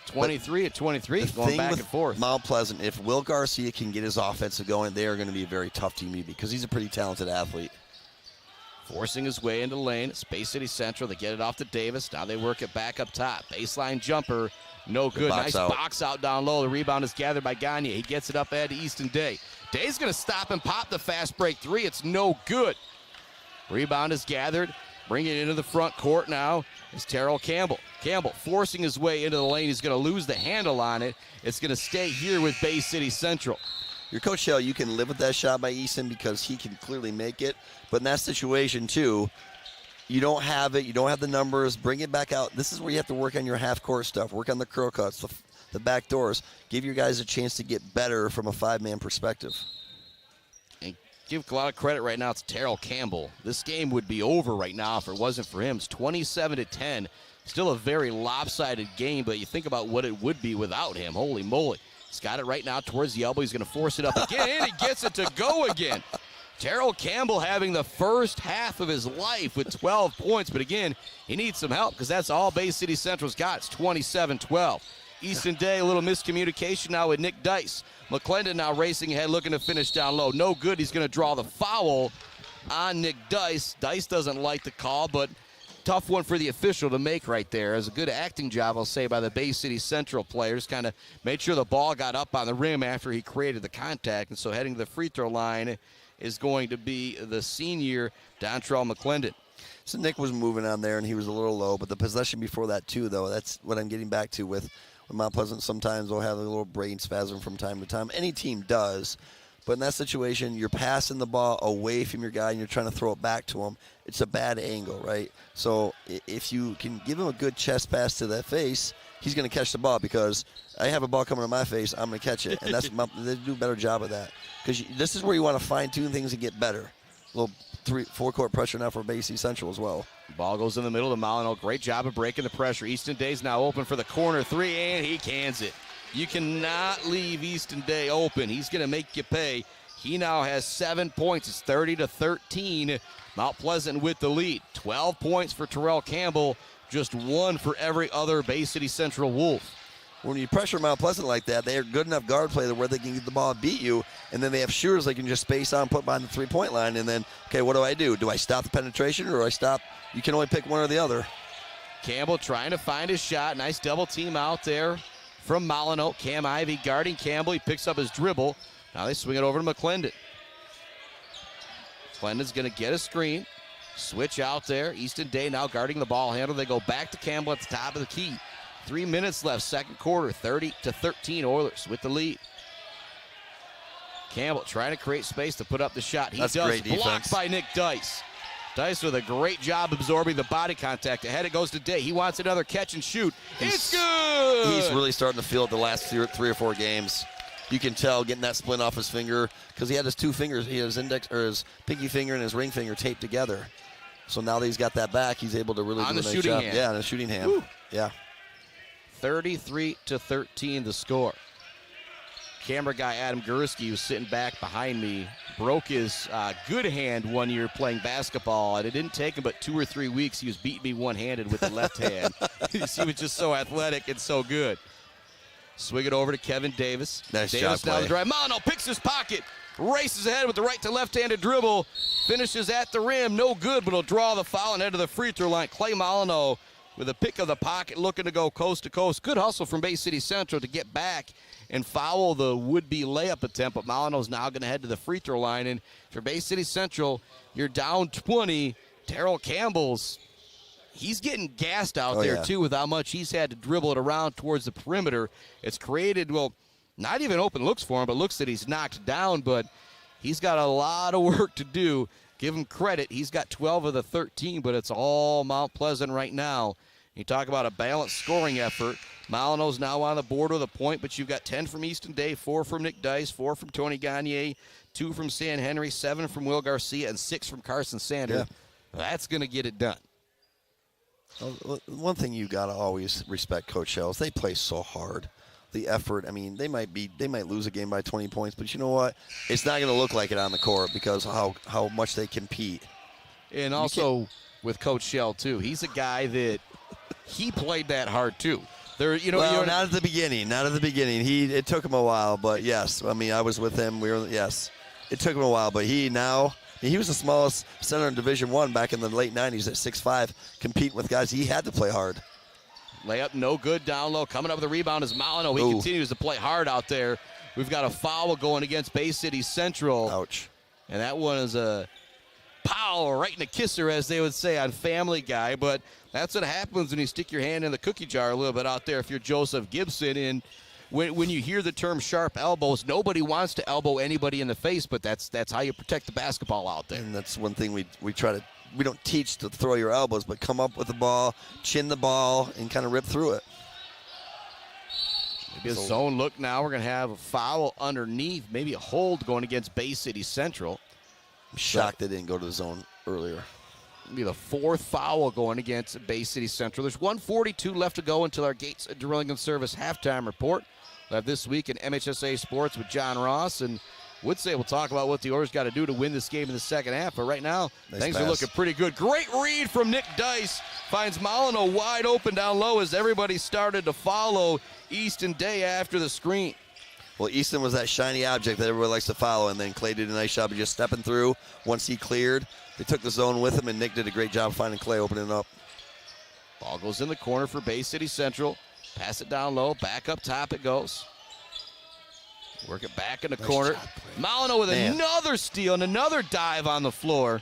A: 23 at 23, going back and forth.
B: Mount Pleasant, if Will Garcia can get his offensive going, they are going to be a very tough team to beat because he's a pretty talented athlete.
A: Forcing his way into the lane. It's Bay City Central. They get it off to Davis. Now they work it back up top. Baseline jumper. No good. Nice box out down low. The rebound is gathered by Gagne. He gets it up ahead to Easton Day. Day's going to stop and pop the fast break 3. It's no good. Rebound is gathered. Bringing it into the front court now is Terrell Campbell. Campbell forcing his way into the lane. He's going to lose the handle on it. It's going to stay here with Bay City Central.
B: Your Coach Shell, you can live with that shot by Easton because he can clearly make it. But in that situation, too, you don't have it. You don't have the numbers. Bring it back out. This is where you have to work on your half-court stuff. Work on the curl cuts, the back doors. Give your guys a chance to get better from a 5-man perspective.
A: And give a lot of credit right now to Terrell Campbell. This game would be over right now if it wasn't for him. It's 27-10. Still a very lopsided game, but you think about what it would be without him. Holy moly. He's got it right now towards the elbow. He's going to force it up again, and he gets it to go again. Terrell Campbell having the first half of his life with 12 points, but again, he needs some help because that's all Bay City Central's got. It's 27-12. Easton Day, a little miscommunication now with Nick Dice. McClendon now racing ahead, looking to finish down low. No good. He's going to draw the foul on Nick Dice. Dice doesn't like the call, but tough one for the official to make right there. It was a good acting job, I'll say, by the Bay City Central players. Kind of made sure the ball got up on the rim after he created the contact. And so heading to the free throw line is going to be the senior, Dontrell McClendon.
B: So Nick was moving on there, and he was a little low. But the possession before that, too, though, that's what I'm getting back to with Mount Pleasant. Sometimes they'll have a little brain spasm from time to time. Any team does. But in that situation, you're passing the ball away from your guy and you're trying to throw it back to him. It's a bad angle, right? So if you can give him a good chest pass to that face, he's going to catch the ball because I have a ball coming to my face, I'm going to catch it. And they do a better job of that. Because this is where you want to fine-tune things and get better. A little 4-court pressure now for Bay City Central as well.
A: Ball goes in the middle to Molyneux. Great job of breaking the pressure. Easton Day's now open for the corner 3, and he cans it. You cannot leave Easton Day open. He's going to make you pay. He now has 7 points. It's 30-13. Mount Pleasant with the lead. 12 points for Terrell Campbell. Just 1 for every other Bay City Central Wolf.
B: When you pressure Mount Pleasant like that, they are good enough guard play where they can get the ball and beat you, and then they have shooters they can just space on, put behind the three-point line, and then, okay, what do? Do I stop the penetration or do I stop? You can only pick one or the other.
A: Campbell trying to find his shot. Nice double team out there from Molyneux. Cam Ivey guarding Campbell. He picks up his dribble. Now they swing it over to McClendon. McClendon's going to get a screen. Switch out there. Easton Day now guarding the ball handle. They go back to Campbell at the top of the key. 3 minutes left, second quarter, 30-13. Oilers with the lead. Campbell trying to create space to put up the shot. He
B: That's
A: does.
B: great defense.
A: Blocked by Nick Dice. Dice with a great job absorbing the body contact. Ahead it goes to Day. He wants another catch and shoot. It's good!
B: He's really starting to feel it the last 3 or 4 games. You can tell getting that splint off his finger because he had his 2 fingers, he had his index or his pinky finger and his ring finger taped together. So now that he's got that back, he's able to really do a nice job.
A: Hand.
B: Yeah, on the shooting hand.
A: Woo.
B: Yeah.
A: 33-13 the score. Camera guy Adam Gursky, who's sitting back behind me, broke his good hand one year playing basketball, and it didn't take him but 2 or 3 weeks. He was beating me one-handed with the left hand. He was just so athletic and so good. Swing it over to Kevin Davis.
B: Nice
A: Davis
B: job
A: down
B: play.
A: the drive. Malino picks his pocket, races ahead with the right to left-handed dribble, finishes at the rim. No good, but he'll draw the foul and head to the free throw line. Clay Malino with a pick of the pocket, looking to go coast to coast. Good hustle from Bay City Central to get back and foul the would-be layup attempt, but Malino's now going to head to the free throw line. And for Bay City Central, you're down 20. Terrell Campbell's, he's getting gassed out there,
B: yeah.
A: too, with how much he's had to dribble it around towards the perimeter. It's created, well, not even open looks for him, but looks that he's knocked down, but he's got a lot of work to do. Give him credit. He's got 12 of the 13, but it's all Mount Pleasant right now. You talk about a balanced scoring effort. Malino's now on the board with a point, but you've got 10 from Easton Day, 4 from Nick Dice, 4 from Tony Gagne, 2 from San Henry, 7 from Will Garcia, and 6 from Carson Sander.
B: Yeah.
A: That's going to get it done.
B: Well, one thing you got to always respect Coach Shells, they play so hard. The effort, I mean, they might lose a game by 20 points, but you know what? It's not going to look like it on the court because of how much they compete.
A: And also with Coach Shell, too. He's a guy that he played that hard, too.
B: Not at the beginning. Not at the beginning. It took him a while, but yes. I mean, I was with him. Yes. It took him a while, but he was the smallest center in Division I back in the late 90s at 6'5", competing with guys. He had to play hard.
A: Layup no good, down low. Coming up with the rebound is Malino. He continues to play hard out there. We've got a foul going against Bay City Central.
B: Ouch.
A: And that one is a pow, right in the kisser, as they would say on Family Guy. But that's what happens when you stick your hand in the cookie jar a little bit out there if you're Joseph Gibson. And when you hear the term sharp elbows, nobody wants to elbow anybody in the face, but that's how you protect the basketball out there.
B: And that's one thing we try to, we don't teach to throw your elbows, but come up with the ball, chin the ball, and kind of rip through it.
A: Maybe a zone look now. We're going to have a foul underneath, maybe a hold going against Bay City Central.
B: I'm shocked they didn't go to the zone earlier.
A: Be the 4th foul going against Bay City Central. There's 1:42 left to go until our Gates Drilling and Service halftime report. We'll have This Week in MHSA Sports with John Ross, and would say we'll talk about what the Oilers got to do to win this game in the second half. But right now, things are looking pretty good. Great read from Nick Dice. Finds Malino wide open down low as everybody started to follow Easton Day after the screen.
B: Well, Easton was that shiny object that everybody likes to follow, and then Clay did a nice job of just stepping through. Once he cleared, they took the zone with him, and Nick did a great job finding Clay opening up.
A: Ball goes in the corner for Bay City Central. Pass it down low. Back up top it goes. Work it back in the corner. Malino with another steal and another dive on the floor.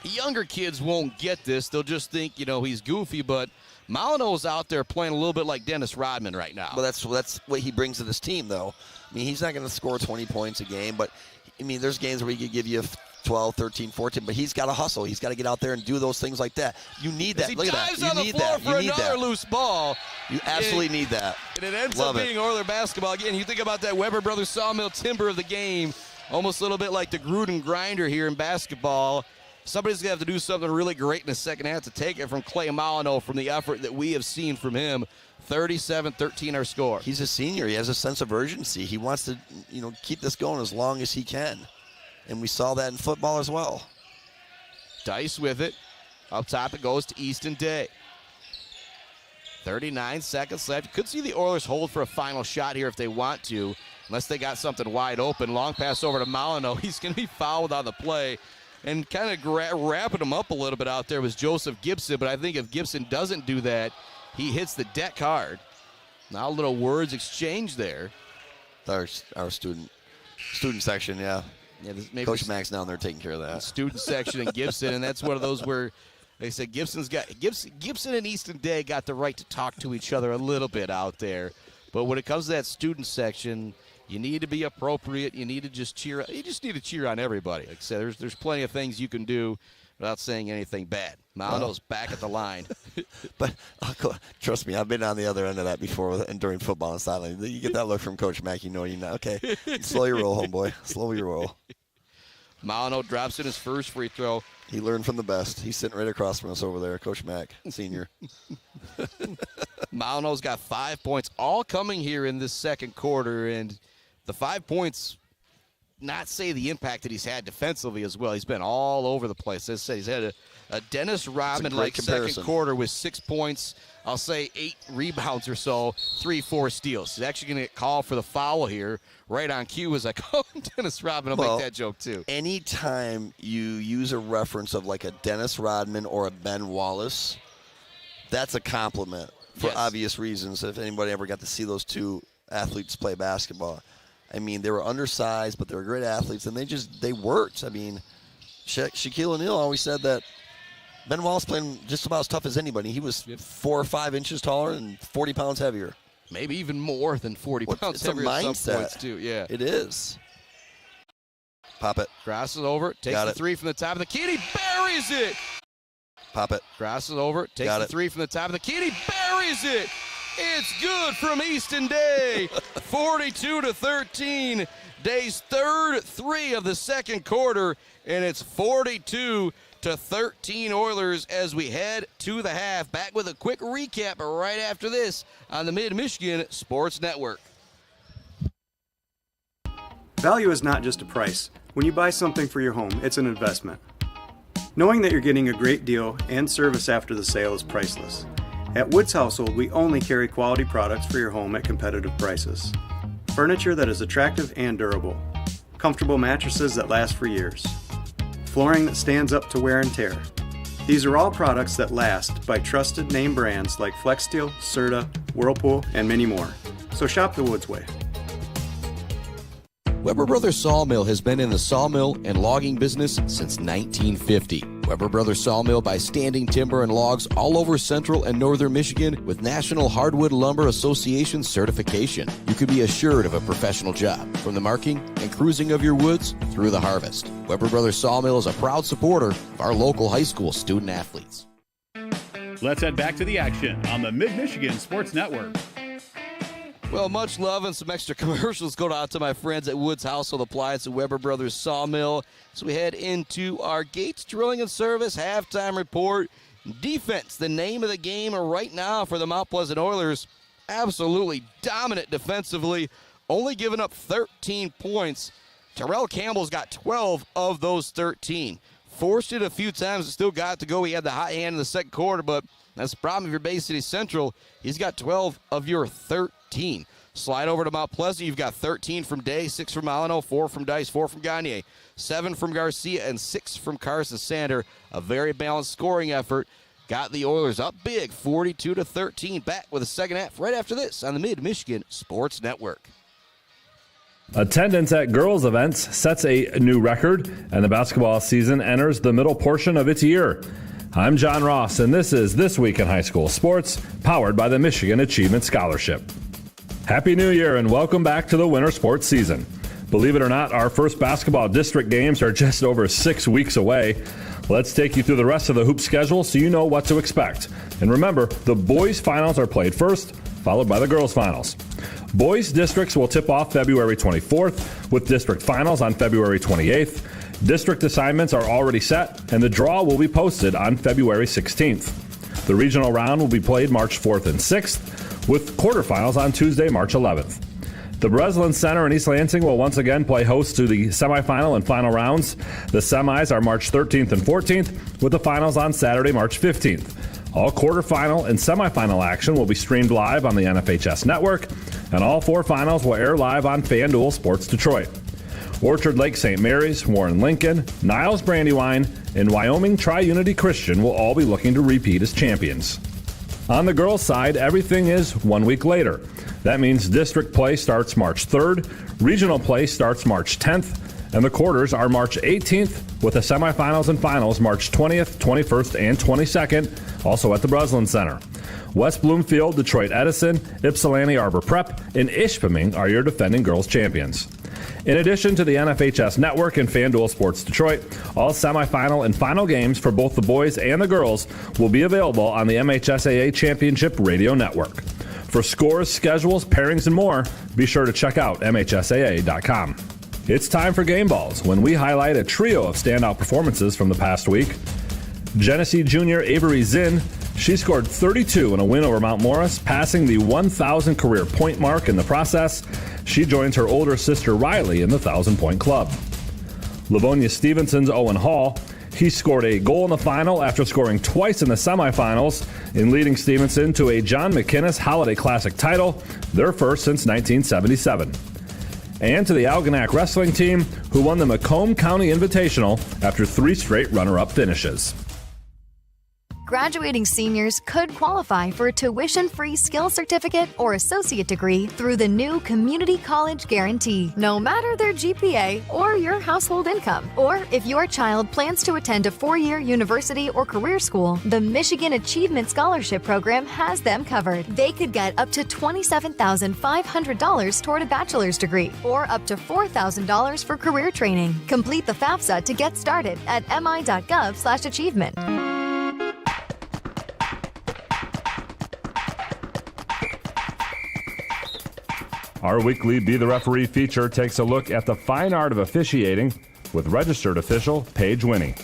A: Younger kids won't get this. They'll just think, he's goofy, but Malino's out there playing a little bit like Dennis Rodman right now.
B: Well, that's what he brings to this team, though. I mean, he's not going to score 20 points a game, but, there's games where he could give you 12, 13, 14, but he's got to hustle. He's got to get out there and do those things like that. You need that. Look at that. You need that.
A: You need another loose ball.
B: You absolutely need that.
A: And it ends up being Oiler basketball. Again, you think about that Weber Brothers Sawmill timber of the game, almost a little bit like the Gruden grinder here in basketball. Somebody's going to have to do something really great in the second half to take it from Clay Malino from the effort that we have seen from him. 37-13 our score.
B: He's a senior. He has a sense of urgency. He wants to, keep this going as long as he can. And we saw that in football as well.
A: Dice with it. Up top it goes to Easton Day. 39 seconds left. Could see the Oilers hold for a final shot here if they want to, unless they got something wide open. Long pass over to Malino. He's going to be fouled on the play. And kind of wrapping him up a little bit out there was Joseph Gibson, but I think if Gibson doesn't do that, he hits the deck hard. Now a little words exchange there.
B: Our student section, yeah.
A: Maybe
B: Coach Max down there taking care of that.
A: Student section and Gibson, and that's one of those where they said Gibson and Easton Day got the right to talk to each other a little bit out there. But when it comes to that student section, You need to be appropriate. You need to just cheer. You just need to cheer on everybody. Like I said, there's plenty of things you can do without saying anything bad. Malino's back at the line.
B: But trust me, I've been on the other end of that before and during football and sideline. You get that look from Coach Mack, you know you're not. Okay, slow your roll, homeboy. Slow your roll.
A: Malino drops in his first free throw.
B: He learned from the best. He's sitting right across from us over there, Coach Mack, senior.
A: Malino's got 5 points, all coming here in this second quarter. And the 5 points, not say the impact that he's had defensively as well. He's been all over the place. As I said, he's had a Dennis Rodman-like second quarter with 6 points, I'll say 8 rebounds or so, 3-4 steals. He's actually going to get called for the foul here right on cue as I call Dennis Rodman. I'll make that joke too.
B: Anytime you use a reference of like a Dennis Rodman or a Ben Wallace, that's a compliment for obvious reasons. If anybody ever got to see those two athletes play basketball. I mean, they were undersized, but they were great athletes, and they worked. I mean, Shaquille O'Neal always said that Ben Wallace playing just about as tough as anybody. He was 4 or 5 inches taller and 40 pounds heavier.
A: Maybe even more than 40 pounds heavier at some points, too. Yeah,
B: it is. Pop it.
A: Crosses over, takes the three from the top of the key, and he buries it.
B: Pop it.
A: Crosses over, takes the three from the top of the key, and he buries it. It's good from Easton Day. 42-13. Day's third three of the second quarter, and it's 42-13 Oilers as we head to the half. Back with a quick recap right after this on the Mid-Michigan Sports Network.
C: Value is not just a price. When you buy something for your home, it's an investment. Knowing that you're getting a great deal and service after the sale is priceless. At Woods Household, we only carry quality products for your home at competitive prices. Furniture that is attractive and durable. Comfortable mattresses that last for years. Flooring that stands up to wear and tear. These are all products that last by trusted name brands like FlexSteel, Serta, Whirlpool, and many more. So shop the Woods way.
A: Weber Brothers Sawmill has been in the sawmill and logging business since 1950. Weber Brothers Sawmill buys standing timber and logs all over central and northern Michigan with National Hardwood Lumber Association certification. You can be assured of a professional job, from the marking and cruising of your woods through the harvest. Weber Brothers Sawmill is a proud supporter of our local high school student athletes.
F: Let's head back to the action on the Mid-Michigan Sports Network.
A: Well, much love and some extra commercials go out to my friends at Woods Household Appliance and Weber Brothers Sawmill. So we head into our Gates Drilling and Service halftime report. Defense, the name of the game right now for the Mount Pleasant Oilers. Absolutely dominant defensively, only giving up 13 points. Terrell Campbell's got 12 of those 13. Forced it a few times and still got to go. He had the hot hand in the second quarter, but that's the problem if you're Bay City Central. He's got 12 of your 13. Slide over to Mount Pleasant. You've got 13 from Day, 6 from Malino, 4 from Dice, 4 from Gagne, 7 from Garcia, and 6 from Carson Sander. A very balanced scoring effort. Got the Oilers up big, 42-13. Back with the second half right after this on the Mid-Michigan Sports Network.
G: Attendance at girls' events sets a new record, and the basketball season enters the middle portion of its year. I'm John Ross, and this is This Week in High School Sports, powered by the Michigan Achievement Scholarship. Happy New Year, and welcome back to the winter sports season. Believe it or not, our first basketball district games are just over 6 weeks away. Let's take you through the rest of the hoop schedule so you know what to expect. And remember, the boys' finals are played first, followed by the girls' finals. Boys' districts will tip off February 24th, with district finals on February 28th. District assignments are already set, and the draw will be posted on February 16th. The regional round will be played March 4th and 6th, with quarterfinals on Tuesday, March 11th. The Breslin Center in East Lansing will once again play host to the semifinal and final rounds. The semis are March 13th and 14th, with the finals on Saturday, March 15th. All quarterfinal and semifinal action will be streamed live on the NFHS network, and all 4 finals will air live on FanDuel Sports Detroit. Orchard Lake St. Mary's, Warren Lincoln, Niles Brandywine, and Wyoming Tri-Unity Christian will all be looking to repeat as champions. On the girls' side, everything is 1 week later. That means district play starts March 3rd, regional play starts March 10th, And the quarters are March 18th, with the semifinals and finals March 20th, 21st, and 22nd, also at the Breslin Center. West Bloomfield, Detroit Edison, Ypsilanti Arbor Prep, and Ishpeming are your defending girls champions. In addition to the NFHS Network and FanDuel Sports Detroit, all semifinal and final games for both the boys and the girls will be available on the MHSAA Championship Radio Network. For scores, schedules, pairings, and more, be sure to check out MHSAA.com. It's time for Game Balls, when we highlight a trio of standout performances from the past week. Genesee junior Avery Zinn, she scored 32 in a win over Mount Morris, passing the 1,000 career point mark in the process. She joins her older sister Riley in the 1,000-point club. Livonia Stevenson's Owen Hall, he scored a goal in the final after scoring twice in the semifinals in leading Stevenson to a John McInnes Holiday Classic title, their first since 1977. And to the Algonac wrestling team, who won the Macomb County Invitational after 3 straight runner-up finishes.
H: Graduating seniors could qualify for a tuition-free skills certificate or associate degree through the new Community College Guarantee, no matter their GPA or your household income. Or if your child plans to attend a 4-year university or career school, the Michigan Achievement Scholarship Program has them covered. They could get up to $27,500 toward a bachelor's degree or up to $4,000 for career training. Complete the FAFSA to get started at mi.gov/achievement.
G: Our weekly Be the Referee feature takes a look at the fine art of officiating with registered official Paige Winnie.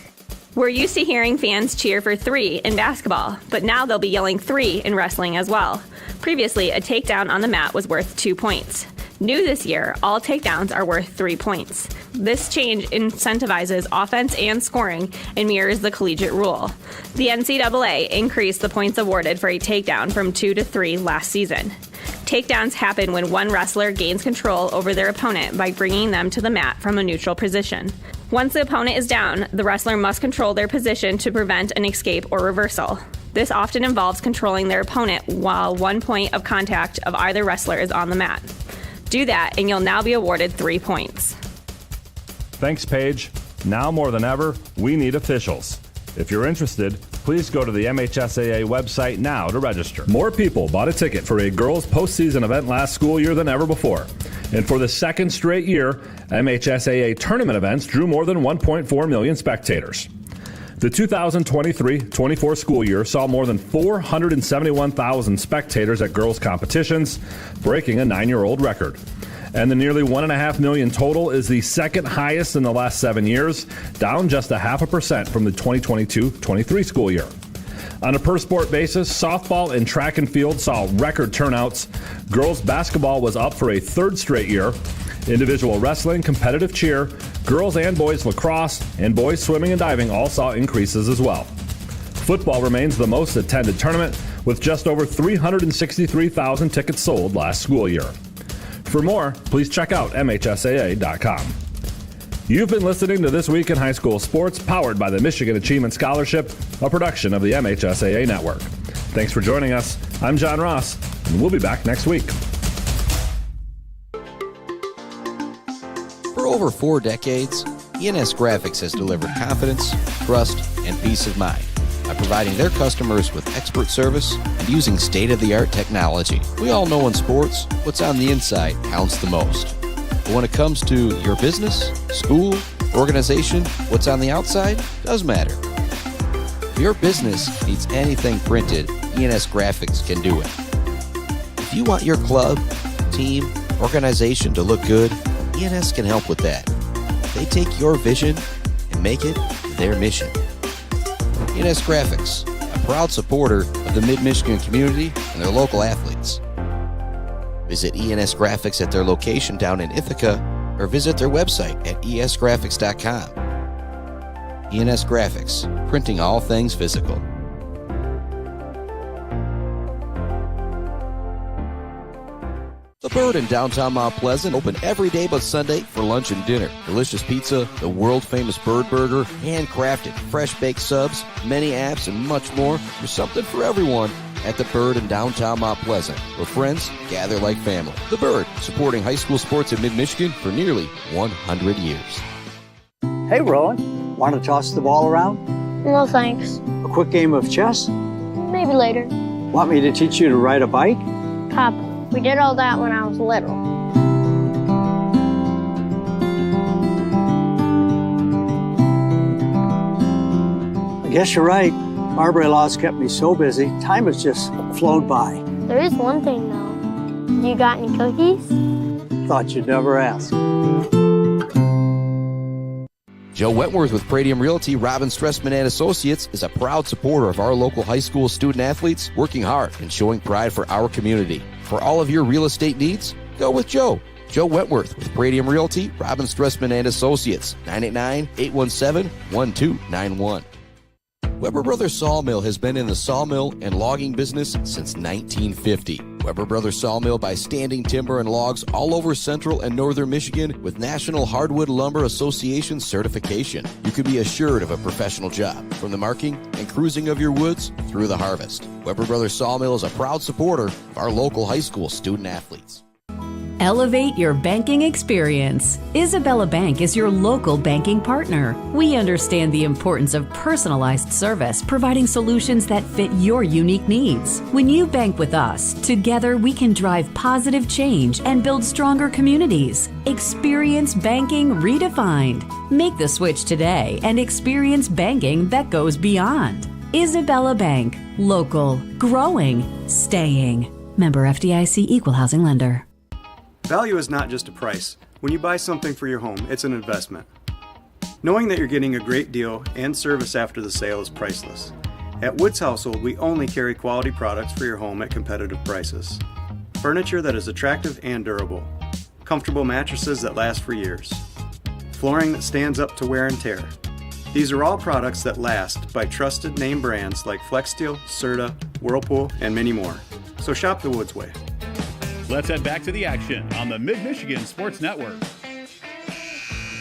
I: We're used to hearing fans cheer for 3 in basketball, but now they'll be yelling 3 in wrestling as well. Previously, a takedown on the mat was worth 2 points. New this year, all takedowns are worth 3 points. This change incentivizes offense and scoring and mirrors the collegiate rule. The NCAA increased the points awarded for a takedown from 2 to 3 last season. Takedowns happen when one wrestler gains control over their opponent by bringing them to the mat from a neutral position. Once the opponent is down, the wrestler must control their position to prevent an escape or reversal. This often involves controlling their opponent while 1 point of contact of either wrestler is on the mat. Do that, and you'll now be awarded 3 points.
G: Thanks, Paige. Now more than ever, we need officials. If you're interested, please go to the MHSAA website now to register. More people bought a ticket for a girls' postseason event last school year than ever before. And for the second straight year, MHSAA tournament events drew more than 1.4 million spectators. The 2023-24 school year saw more than 471,000 spectators at girls' competitions, breaking a 9-year-old record. And the nearly 1.5 million total is the second highest in the last 7 years, down just 0.5% from the 2022-23 school year. On a per-sport basis, softball and track and field saw record turnouts. Girls basketball was up for a 3rd straight year. Individual wrestling, competitive cheer, girls and boys lacrosse, and boys swimming and diving all saw increases as well. Football remains the most attended tournament, with just over 363,000 tickets sold last school year. For more, please check out MHSAA.com. You've been listening to This Week in High School Sports, powered by the Michigan Achievement Scholarship, a production of the MHSAA Network. Thanks for joining us. I'm John Ross, and we'll be back next week.
A: For over 4 decades, ENS Graphics has delivered confidence, trust, and peace of mind by providing their customers with expert service and using state-of-the-art technology. We all know in sports, what's on the inside counts the most. But when it comes to your business, school, organization, what's on the outside does matter. If your business needs anything printed, ENS Graphics can do it. If you want your club, team, organization to look good, ENS can help with that. They take your vision and make it their mission. ENS Graphics, a proud supporter of the Mid-Michigan community and their local athletes. Visit ENS Graphics at their location down in Ithaca or visit their website at esgraphics.com. ENS Graphics, printing all things physical. The Bird in downtown Mount Pleasant, open every day but Sunday for lunch and dinner. Delicious pizza, the world-famous Bird Burger, handcrafted, fresh-baked subs, many apps, and much more. There's something for everyone at The Bird in downtown Mount Pleasant, where friends gather like family. The Bird, supporting high school sports in mid-Michigan for nearly 100 years.
J: Hey, Rowan. Want to toss the ball around?
K: No, thanks.
J: A quick game of chess?
K: Maybe later.
J: Want me to teach you to ride a bike?
K: Pop, we did all that when I was little.
J: I guess you're right. Marbury Law's kept me so busy, time has just flown by.
K: There is one thing, though. You got any cookies?
J: Thought you'd never ask.
A: Joe Wentworth with Pradium Realty, Robin Stressman and Associates is a proud supporter of our local high school student athletes, working hard and showing pride for our community. For all of your real estate needs, go with Joe. Joe Wentworth with Pradium Realty, Robin Stressman and Associates, 989-817-1291. Weber Brothers Sawmill has been in the sawmill and logging business since 1950. Weber Brothers Sawmill buys standing timber and logs all over central and northern Michigan with National Hardwood Lumber Association certification. You can be assured of a professional job, from the marking and cruising of your woods through the harvest. Weber Brothers Sawmill is a proud supporter of our local high school student athletes.
L: Elevate your banking experience. Isabella Bank is your local banking partner. We understand the importance of personalized service, providing solutions that fit your unique needs. When you bank with us, together we can drive positive change and build stronger communities. Experience banking redefined. Make the switch today and experience banking that goes beyond. Isabella Bank. Local. Growing. Staying. Member FDIC Equal Housing Lender.
C: Value is not just a price. When you buy something for your home, it's an investment. Knowing that you're getting a great deal and service after the sale is priceless. At Woods Household, we only carry quality products for your home at competitive prices. Furniture that is attractive and durable. Comfortable mattresses that last for years. Flooring that stands up to wear and tear. These are all products that last by trusted name brands like FlexSteel, Serta, Whirlpool, and many more. So shop the Woods way.
F: Let's head back to the action on the Mid-Michigan Sports Network.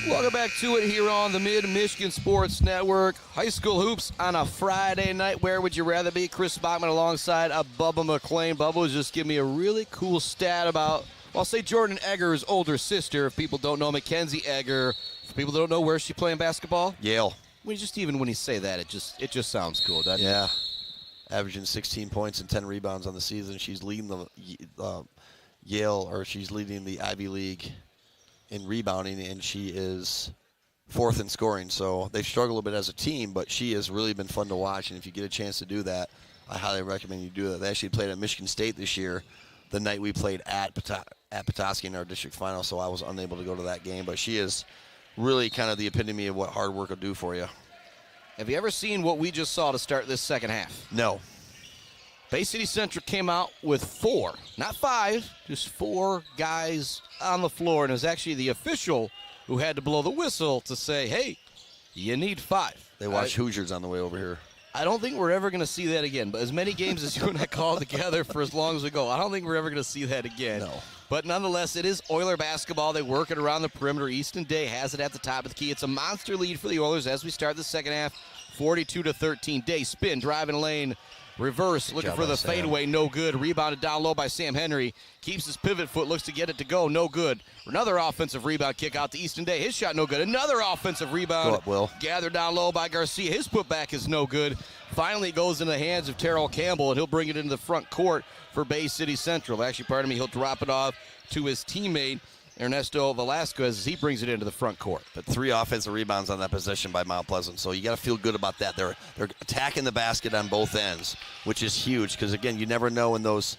A: Welcome back to it here on the Mid-Michigan Sports Network. High school hoops on a Friday night. Where would you rather be? Chris Bachman alongside Bubba McLean. Bubba was just giving me a really cool stat about, well, I'll say Jordan Egger's older sister. If people don't know, Mackenzie Egger. If people don't know, where's she playing basketball?
B: Yale.
A: When you say that, it just sounds cool, doesn't it?
B: Yeah. Averaging 16 points and 10 rebounds on the season. She's leading the she's leading the Ivy League in rebounding, and she is fourth in scoring. So they've struggled a bit as a team, but she has really been fun to watch. And if you get a chance to do that, I highly recommend you do that. They actually played at Michigan State this year, the night we played at Petoskey in our district final, so I was unable to go to that game. But she is really kind of the epitome of what hard work will do for you.
A: Have you ever seen what we just saw to start this second half?
B: No.
A: Bay City Central came out with 4, not 5, just 4 guys on the floor, and it was actually the official who had to blow the whistle to say, hey, you need 5.
B: They watched Hoosiers on the way over here.
A: I don't think we're ever going to see that again, but as many games as you and I called together for as long as we go, I don't think we're ever going to see that again.
B: No.
A: But nonetheless, it is Oiler basketball. They work it around the perimeter. Easton Day has it at the top of the key. It's a monster lead for the Oilers as we start the second half, 42-13. Day spin, driving lane. Reverse, looking for the fadeaway, no good. Rebounded down low by Sam Henry. Keeps his pivot foot, looks to get it to go, no good. Another offensive rebound kick out to Easton Day. His shot no good. Another offensive rebound.
B: Go up, Will.
A: Gathered down low by Garcia. His putback is no good. Finally goes in the hands of Terrell Campbell, and he'll bring it into the front court for Bay City Central. Actually, he'll drop it off to his teammate, Ernesto Velasquez, as he brings it into the front court.
B: But 3 offensive rebounds on that possession by Mount Pleasant, so you got to feel good about that. They're attacking the basket on both ends, which is huge because, again, you never know when those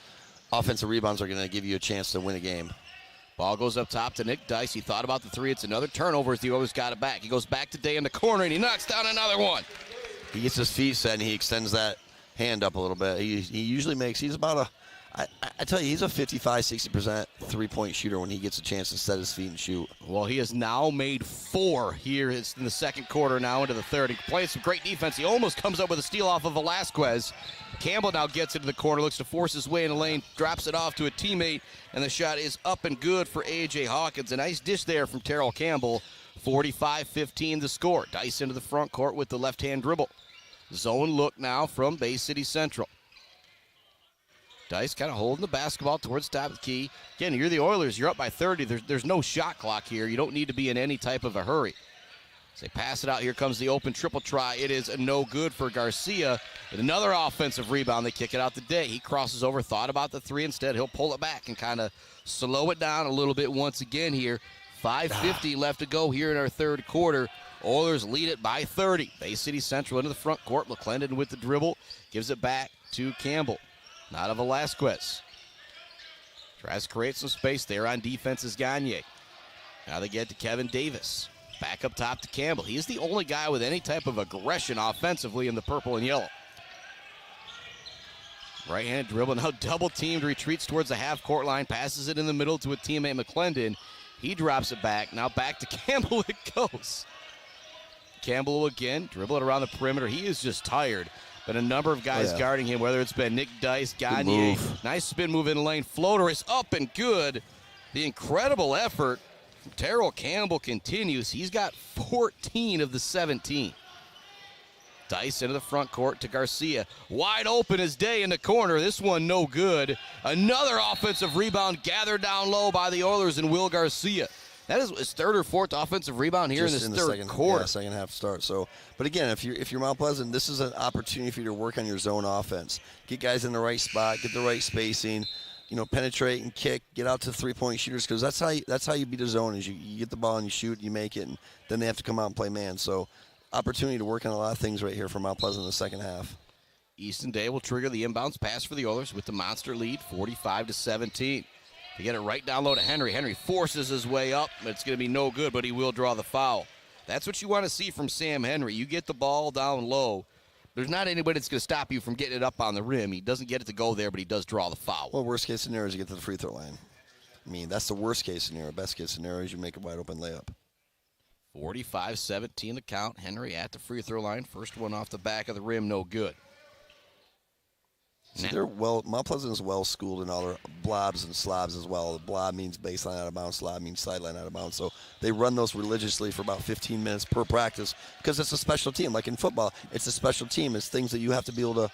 B: offensive rebounds are going to give you a chance to win a game.
A: Ball goes up top to Nick Dice. He thought about the 3. It's another turnover as the Oilers got it back. He goes back to Day in the corner, and he knocks down another one.
B: He gets his feet set, and he extends that hand up a little bit. He usually makes – he's about a – I tell you, he's a 55-60% three-point shooter when he gets a chance to set his feet and shoot.
A: Well, he has now made 4 here. It's in the second quarter, now into the third. He playing some great defense. He almost comes up with a steal off of Velasquez. Campbell now gets into the corner, looks to force his way in the lane, drops it off to a teammate, and the shot is up and good for A.J. Hawkins. A nice dish there from Terrell Campbell. 45-15 the score. Dice into the front court with the left-hand dribble. Zone look now from Bay City Central. Dice kind of holding the basketball towards the top of the key. Again, you're the Oilers. You're up by 30. There's no shot clock here. You don't need to be in any type of a hurry. As they pass it out, here comes the open triple try. It is no good for Garcia. And another offensive rebound. They kick it out to Day. He crosses over, thought about the three. Instead, he'll pull it back and kind of slow it down a little bit once again here. 5:50 left to go here in our third quarter. Oilers lead it by 30. Bay City Central into the front court. McClendon with the dribble. Gives it back to Campbell. Not of Velasquez. Tries to create some space there on defense is Gagne. Now they get to Kevin Davis. Back up top to Campbell. He's the only guy with any type of aggression offensively in the purple and yellow. Right-handed dribble, now double-teamed, retreats towards the half-court line, passes it in the middle to a teammate, McClendon. He drops it back. Now back to Campbell it goes. Campbell again, dribble it around the perimeter. He is just tired. But a number of guys guarding him, whether it's been Nick Dice, Gagne. Nice spin move in the lane. Floater is up and good. The incredible effort. Terrell Campbell continues. He's got 14 of the 17. Dice into the front court to Garcia. Wide open as Day in the corner. This one no good. Another offensive rebound gathered down low by the Oilers and Will Garcia. That is his third or fourth offensive rebound here
B: just
A: in this third quarter.
B: Yeah, second half start. So, but again, if you're Mount Pleasant, this is an opportunity for you to work on your zone offense. Get guys in the right spot, get the right spacing. Penetrate and kick, get out to three-point shooters, because that's how you beat a zone. Is you get the ball and you shoot, you make it, and then they have to come out and play man. So, opportunity to work on a lot of things right here for Mount Pleasant in the second half.
A: Easton Day will trigger the inbounds pass for the Oilers with the monster lead, 45-17. They get it right down low to Henry. Henry forces his way up. It's going to be no good, but he will draw the foul. That's what you want to see from Sam Henry. You get the ball down low. There's not anybody that's going to stop you from getting it up on the rim. He doesn't get it to go there, but he does draw the foul.
B: Well, worst case scenario is you get to the free throw line. I mean, that's the worst case scenario. Best case scenario is you make a wide open layup.
A: 45-17 the count. Henry at the free throw line. First one off the back of the rim, no good.
B: See, Mount Pleasant is well schooled in all their blobs and slobs as well. The blob means baseline out of bounds, slob means sideline out of bounds. So they run those religiously for about 15 minutes per practice because it's a special team. Like in football, it's a special team. It's things that you have to be able to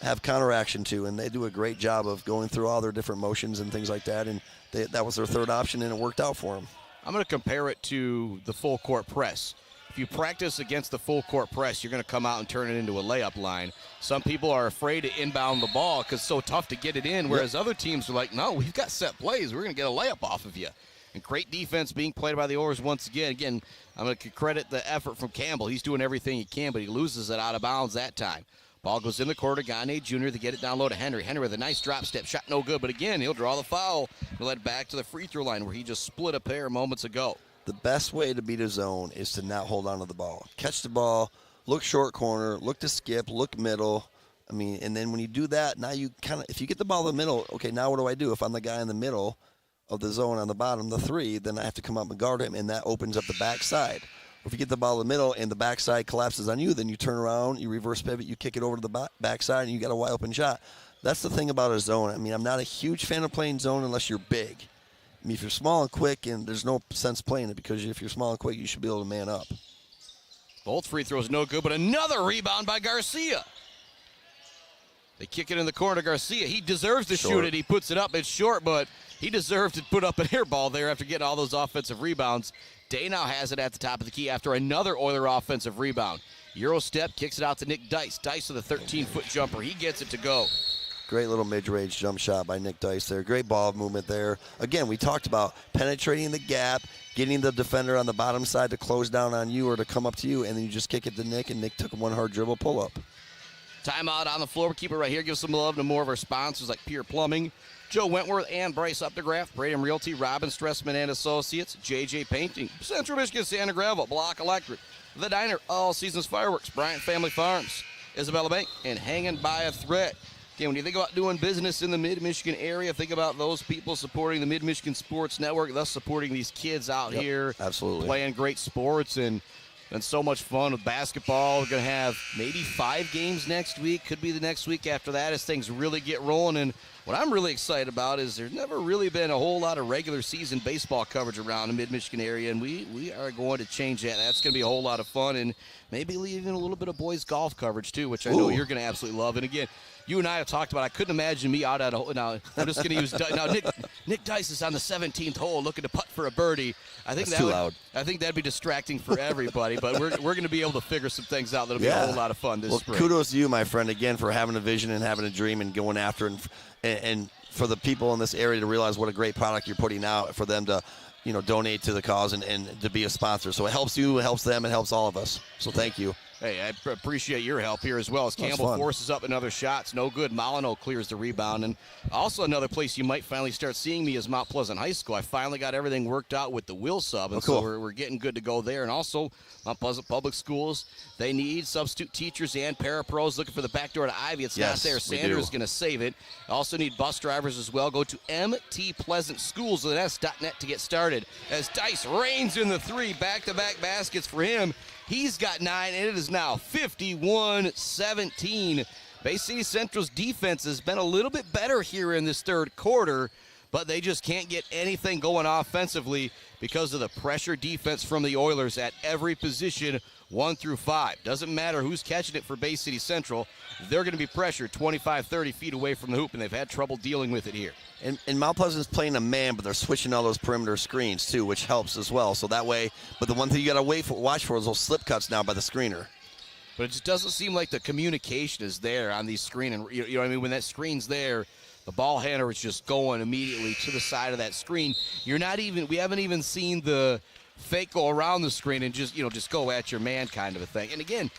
B: have counteraction to, and they do a great job of going through all their different motions and things like that. And that was their third option, and it worked out for them.
A: I'm going to compare it to the full court press. If you practice against the full court press, you're going to come out and turn it into a layup line. Some people are afraid to inbound the ball because it's so tough to get it in, whereas other teams are like, no, we've got set plays. We're going to get a layup off of you. And great defense being played by the Oilers once again. Again, I'm going to credit the effort from Campbell. He's doing everything he can, but he loses it out of bounds that time. Ball goes in the court to Gagne Jr. to get it down low to Henry. Henry with a nice drop step. Shot no good, but again, he'll draw the foul. He'll head back to the free throw line where he just split a pair moments ago.
B: The best way to beat a zone is to not hold on to the ball. Catch the ball, look short corner, look to skip, look middle. I mean, and then when you do that, now you kind of, if you get the ball in the middle, okay, now what do I do? If I'm the guy in the middle of the zone on the bottom, the three, then I have to come up and guard him, and that opens up the backside. If you get the ball in the middle and the backside collapses on you, then you turn around, you reverse pivot, you kick it over to the backside, and you got a wide open shot. That's the thing about a zone. I mean, I'm not a huge fan of playing zone unless you're big. I mean, if you're small and quick, and there's no sense playing it because if you're small and quick, you should be able to man up.
A: Both free throws no good, but another rebound by Garcia. They kick it in the corner to Garcia. He deserves to shoot it. He puts it up. It's short, but he deserved to put up an air ball there after getting all those offensive rebounds. Day now has it at the top of the key after another Oiler offensive rebound. Euro step, kicks it out to Nick Dice. Dice with a 13-foot jumper. He gets it to go.
B: Great little mid-range jump shot by Nick Dice there. Great ball movement there. Again, we talked about penetrating the gap, getting the defender on the bottom side to close down on you or to come up to you, and then you just kick it to Nick, and Nick took one hard dribble pull-up.
A: Timeout on the floor. Keep it right here. Give some love to more of our sponsors like Pier Plumbing, Joe Wentworth and Bryce Updegraft, Braden Realty, Robin Stressman and Associates, JJ Painting, Central Michigan Sand and Gravel, Block Electric, The Diner, All Seasons Fireworks, Bryant Family Farms, Isabella Bank, and Hanging by a Thread. Again, when you think about doing business in the Mid-Michigan area, think about those people supporting the Mid-Michigan Sports Network, thus supporting these kids out here.
B: Absolutely.
A: Playing great sports and so much fun with basketball. We're going to have maybe 5 games next week. Could be the next week after that as things really get rolling. And what I'm really excited about is there's never really been a whole lot of regular season baseball coverage around the Mid-Michigan area, and we are going to change that. That's going to be a whole lot of fun, and maybe even a little bit of boys golf coverage too, which I know you're going to absolutely love. And again, you and I have talked about, I couldn't imagine me out at a hole. Now, I'm just going to use now. Nick Dice is on the 17th hole looking to putt for a birdie. I think
B: That's too loud.
A: I think that'd be distracting for everybody, but we're going to be able to figure some things out that'll be a whole lot of fun this spring.
B: Kudos to you, my friend, again, for having a vision and having a dream and going after it, and for the people in this area to realize what a great product you're putting out, for them to donate to the cause and to be a sponsor. So it helps you, it helps them, it helps all of us. So thank you.
A: Hey, I appreciate your help here as well as Campbell forces up another shot. It's no good. Molyneux clears the rebound. And also another place you might finally start seeing me is Mount Pleasant High School. I finally got everything worked out with the Will sub, and so we're getting good to go there. And also Mount Pleasant Public Schools, they need substitute teachers and parapros. Looking for the back door to Ivy. It's not there. Sanders is going to save it. Also need bus drivers as well. Go to mtpleasantschools.net to get started. As Dice reigns in the 3, back-to-back baskets for him. He's got 9, and it is now 51-17. Bay City Central's defense has been a little bit better here in this third quarter, but they just can't get anything going offensively because of the pressure defense from the Oilers at every position, 1 through 5. Doesn't matter who's catching it for Bay City Central. They're going to be pressured 25, 30 feet away from the hoop, and they've had trouble dealing with it here.
B: And Mount Pleasant's playing a man, but they're switching all those perimeter screens, too, which helps as well. So that way, but the one thing you got to watch for is those slip cuts now by the screener.
A: But it just doesn't seem like the communication is there on these screen. And you know what I mean? When that screen's there, the ball handler is just going immediately to the side of that screen. We haven't even seen the fake go around the screen and just go at your man kind of a thing. And again,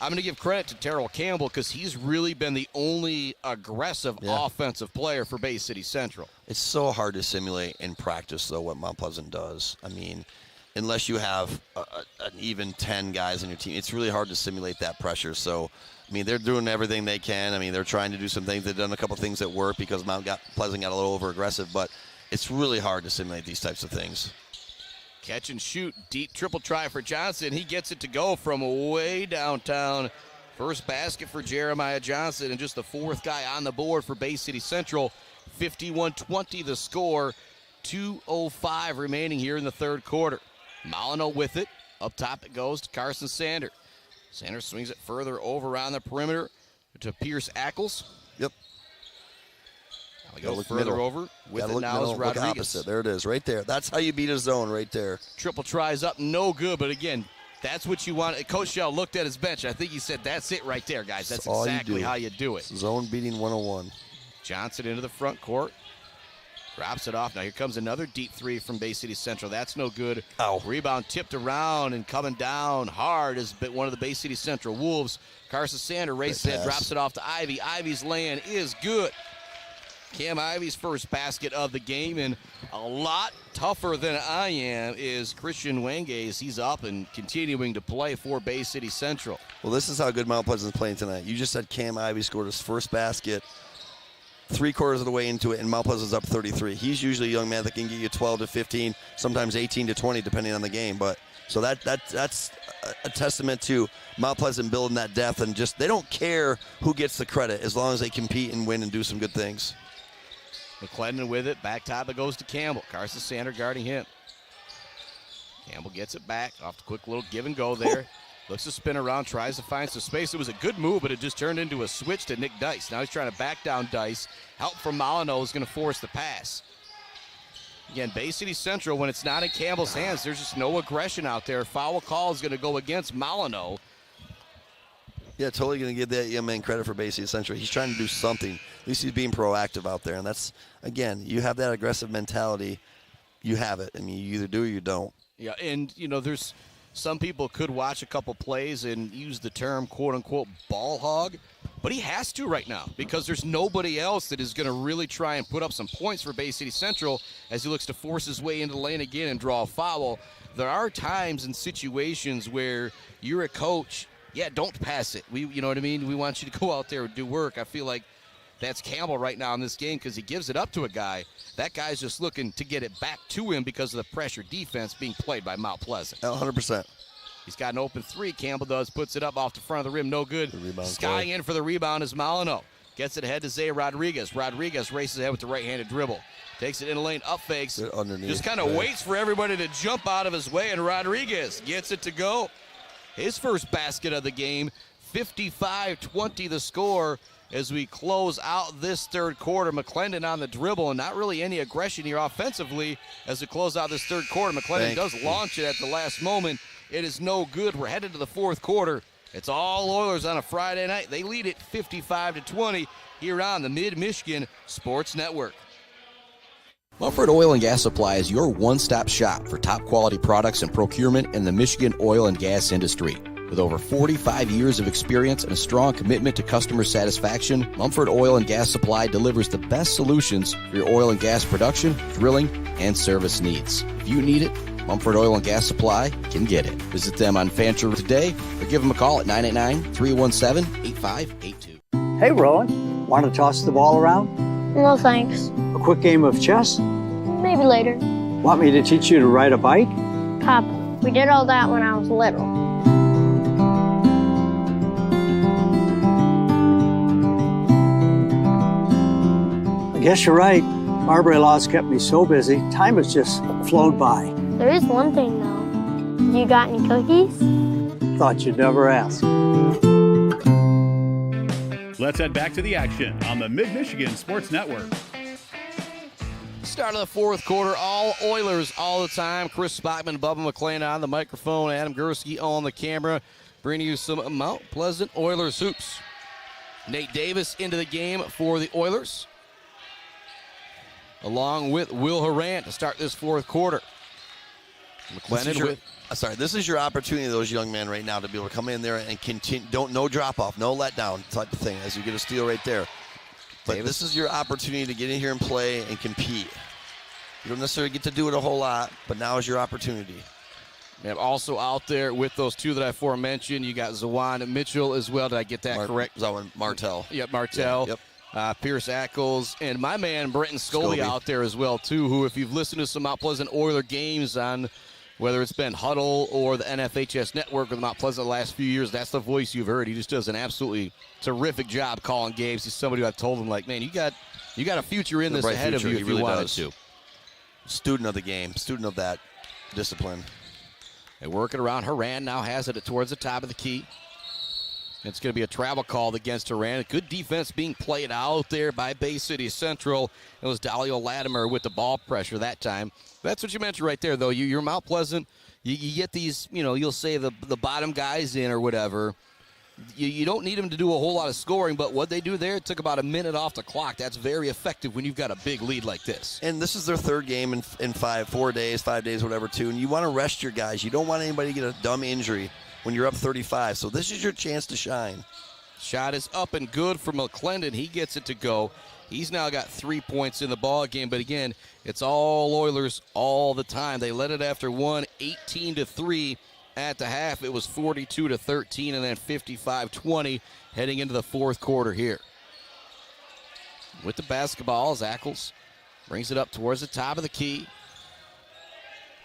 A: I'm going to give credit to Terrell Campbell because he's really been the only aggressive offensive player for Bay City Central.
B: It's so hard to simulate in practice, though, what Mount Pleasant does. I mean, unless you have an even 10 guys on your team, it's really hard to simulate that pressure. So, I mean, they're doing everything they can. I mean, they're trying to do some things. They've done a couple things that work because Mount Pleasant got a little over-aggressive, but it's really hard to simulate these types of things.
A: Catch and shoot, deep triple try for Johnson. He gets it to go from way downtown. First basket for Jeremiah Johnson, and just the 4th guy on the board for Bay City Central. 51-20 the score. 2:05 remaining here in the third quarter. Molyneux with it. Up top it goes to Carson Sander. Sander swings it further over on the perimeter to Pierce Ackles.
B: Yep.
A: Now he goes further over. With it now is Rodriguez.
B: Look opposite. There it is, right there. That's how you beat a zone right there.
A: Triple tries up, no good, but again, that's what you want. Coach Shell looked at his bench. I think he said, that's it right there, guys. That's exactly how you do it.
B: Zone beating 101.
A: Johnson into the front court. Drops it off. Now here comes another deep 3 from Bay City Central. That's no good.
B: Ow.
A: Rebound tipped around and coming down hard is one of the Bay City Central Wolves. Carson Sander races it, drops it off to Ivy. Ivy's land is good. Cam Ivy's first basket of the game, and a lot tougher than I am is Christian Wenges. He's up and continuing to play for Bay City Central.
B: Well, this is how good Mount Pleasant's playing tonight. You just said Cam Ivy scored his first basket 3/4 of the way into it, and Mount Pleasant's up 33. He's usually a young man that can get you 12 to 15, sometimes 18 to 20, depending on the game. But so that's a testament to Mount Pleasant building that depth, and just they don't care who gets the credit as long as they compete and win and do some good things.
A: McClendon with it. Back top it goes to Campbell. Carson Sander guarding him. Campbell gets it back. Off the quick little give and go there. Looks to spin around, tries to find some space. It was a good move, but it just turned into a switch to Nick Dice. Now he's trying to back down Dice. Help from Molyneux is going to force the pass. Again, Bay City Central, when it's not in Campbell's hands, there's just no aggression out there. Foul call is going to go against Molyneux.
B: Yeah, totally going to give that young man credit for Bay City Central. He's trying to do something. At least he's being proactive out there. And that's, again, you have that aggressive mentality. You have it. I mean, you either do or you don't.
A: Yeah, and, there's some people could watch a couple plays and use the term, quote-unquote, ball hog. But he has to right now because there's nobody else that is going to really try and put up some points for Bay City Central as he looks to force his way into the lane again and draw a foul. There are times and situations where you're a coach, don't pass it. You know what I mean? We want you to go out there and do work. I feel like that's Campbell right now in this game because he gives it up to a guy. That guy's just looking to get it back to him because of the pressure defense being played by Mount Pleasant.
B: 100%.
A: He's got an open 3. Campbell does, puts it up off the front of the rim. No good. Skying in for the rebound is Molyneux. Gets it ahead to Zay Rodriguez. Rodriguez races ahead with the right-handed dribble. Takes it in the lane, up fakes. Just kind of waits for everybody to jump out of his way, and Rodriguez gets it to go. His first basket of the game, 55-20 the score. as we close out this third quarter. McClendon on the dribble, and not really any aggression here offensively as we close out this third quarter. McClendon does launch it at the last moment. It is no good. We're headed to the fourth quarter. It's all Oilers on a Friday night. They lead it 55-20 here on the Mid-Michigan Sports Network.
M: Mumford Oil and Gas Supply is your one-stop shop for top-quality products and procurement in the Michigan oil and gas industry. With over 45 years of experience and a strong commitment to customer satisfaction, Mumford Oil and Gas Supply delivers the best solutions for your oil and gas production, drilling, and service needs. If you need it, Mumford Oil and Gas Supply can get it. Visit them on Fancher today or give them a call at 989-317-8582.
J: Hey, Rowan, want to toss the ball around?
K: No thanks.
J: A quick game of chess?
K: Maybe later.
J: Want me to teach you to ride a bike?
K: Papa, we did all that when I was little. I guess you're right. Marbury Law's kept me so busy, time has just flown by. There is one thing, though. You got any cookies?
J: Thought you'd never ask.
F: Let's head back to the action on the Mid-Michigan Sports Network.
A: Start of the fourth quarter, all Oilers all the time. Chris Spockman, Bubba McLean on the microphone, Adam Gursky on the camera, bringing you some Mount Pleasant Oilers hoops. Nate Davis into the game for the Oilers, along with Will Horan to start this fourth quarter.
B: This is your opportunity, those young men right now, to be able to come in there and continue. No drop off, no letdown type of thing as you get a steal right there. But Davis. This is your opportunity to get in here and play and compete. You don't necessarily get to do it a whole lot, but now is your opportunity.
A: And also out there with those two that I aforementioned, you got Zawan Mitchell as well. Did I get that correct?
B: Zawan Martell.
A: Yep, Martell.
B: Yeah,
A: yep. Pierce Ackles, and my man Brenton Scobie out there as well, too, who, if you've listened to some Mount Pleasant Oiler games on whether it's been Huddle or the NFHS Network or the Mount Pleasant the last few years, that's the voice you've heard. He just does an absolutely terrific job calling games. He's somebody who I've told him, like, man, you got a future in this ahead of you if you wanted to.
B: Student of the game, student of that discipline.
A: And working around, Horan now has it towards the top of the key. It's going to be a travel call against Horan. A good defense being played out there by Bay City Central. It was Dalio Latimer with the ball pressure that time. That's what you mentioned right there, though. You're Mount Pleasant. You get these, you'll say the bottom guys in or whatever. You don't need them to do a whole lot of scoring, but what they do there, it took about a minute off the clock. That's very effective when you've got a big lead like this.
B: And this is their third game in 5 days, whatever, too. And you want to rest your guys. You don't want anybody to get a dumb injury when you're up 35. So this is your chance to shine.
A: Shot is up and good for McClendon. He gets it to go. He's now got 3 points in the ball game, but again, it's all Oilers all the time. They led it after one, 18-3 at the half. It was 42-13 and then 55-20 heading into the fourth quarter here. With the basketball, Ackles brings it up towards the top of the key.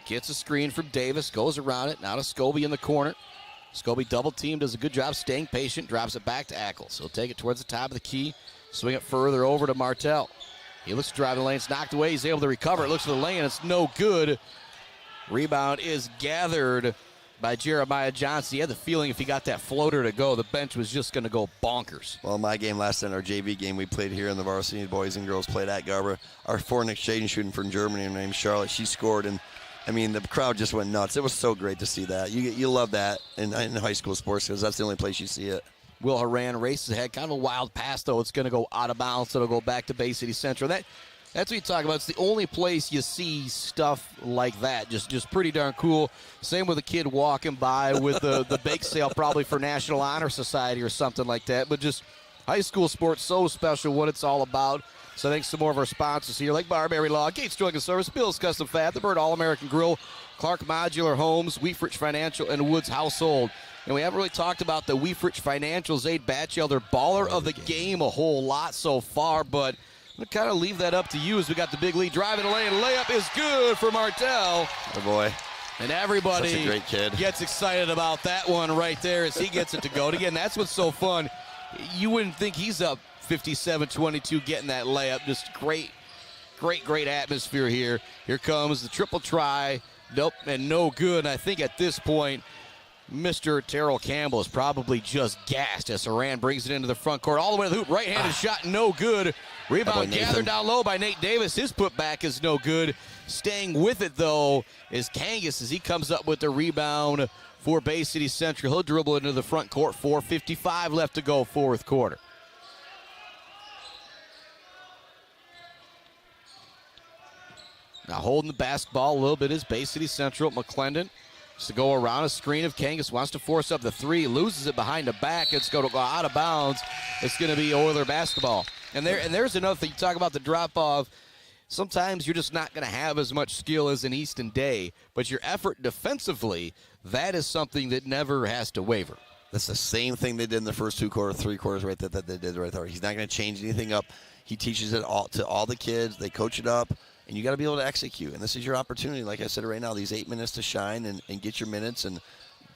A: Gets a screen from Davis, goes around it. Now to Scobie in the corner. Scobie double team, does a good job staying patient, drops it back to Ackles. He'll take it towards the top of the key, swing it further over to Martell. He looks to drive the lane, it's knocked away, he's able to recover. It looks for the lane, it's no good. Rebound is gathered by Jeremiah Johnson. He had the feeling if he got that floater to go, the bench was just going to go bonkers.
B: Well, my game last night, our JV game we played here in the varsity, boys and girls played at Garber. Our foreign exchange student from Germany, her name's Charlotte, she scored, and I mean, the crowd just went nuts. It was so great to see that. You love that in high school sports because that's the only place you see it.
A: Will Horan races ahead. Kind of a wild pass, though. It's going to go out of bounds. It'll go back to Bay City Central. That's what you talk about. It's the only place you see stuff like that. Just pretty darn cool. Same with a kid walking by with the bake sale probably for National Honor Society or something like that. But just high school sports, so special, what it's all about. So thanks to more of our sponsors here, like Barberry Law, Gates Drug & Service, Bill's Custom Fab, The Bird All-American Grill, Clark Modular Homes, Weefrich Financial, and Woods Household. And we haven't really talked about the Weefrich Financial, Zaid Batchelder, baller of the game a whole lot so far, but I'm going to kind of leave that up to you as we got the big lead. Driving the lane, layup is good for Martell.
B: Oh, boy.
A: And everybody
B: Such a great kid.
A: Gets excited about that one right there as he gets it to go. And again, that's what's so fun. You wouldn't think he's up 57-22 getting that layup. Just great atmosphere here. Here comes the triple try. Nope, and no good. And I think at this point, Mr. Terrell Campbell is probably just gassed as Horan brings it into the front court. All the way to the hoop. Right-handed shot, no good. Rebound gathered down low by Nate Davis. His putback is no good. Staying with it, though, is Kangas as he comes up with the rebound for Bay City Central. He'll dribble into the front court. 4:55 left to go, fourth quarter. Now holding the basketball a little bit is Bay City Central. McClendon to go around a screen of Kangas, wants to force up the three, loses it behind the back. It's going to go out of bounds. It's going to be Oiler basketball. And there's another thing. You talk about the drop-off. Sometimes you're just not going to have as much skill as an Easton Day, but your effort defensively, that is something that never has to waver.
B: That's the same thing they did in the first 2 quarters, 3 quarters right that they did right there. He's not going to change anything up. He teaches it all to all the kids. They coach it up. And you got to be able to execute. And this is your opportunity, like I said right now, these 8 minutes to shine and get your minutes and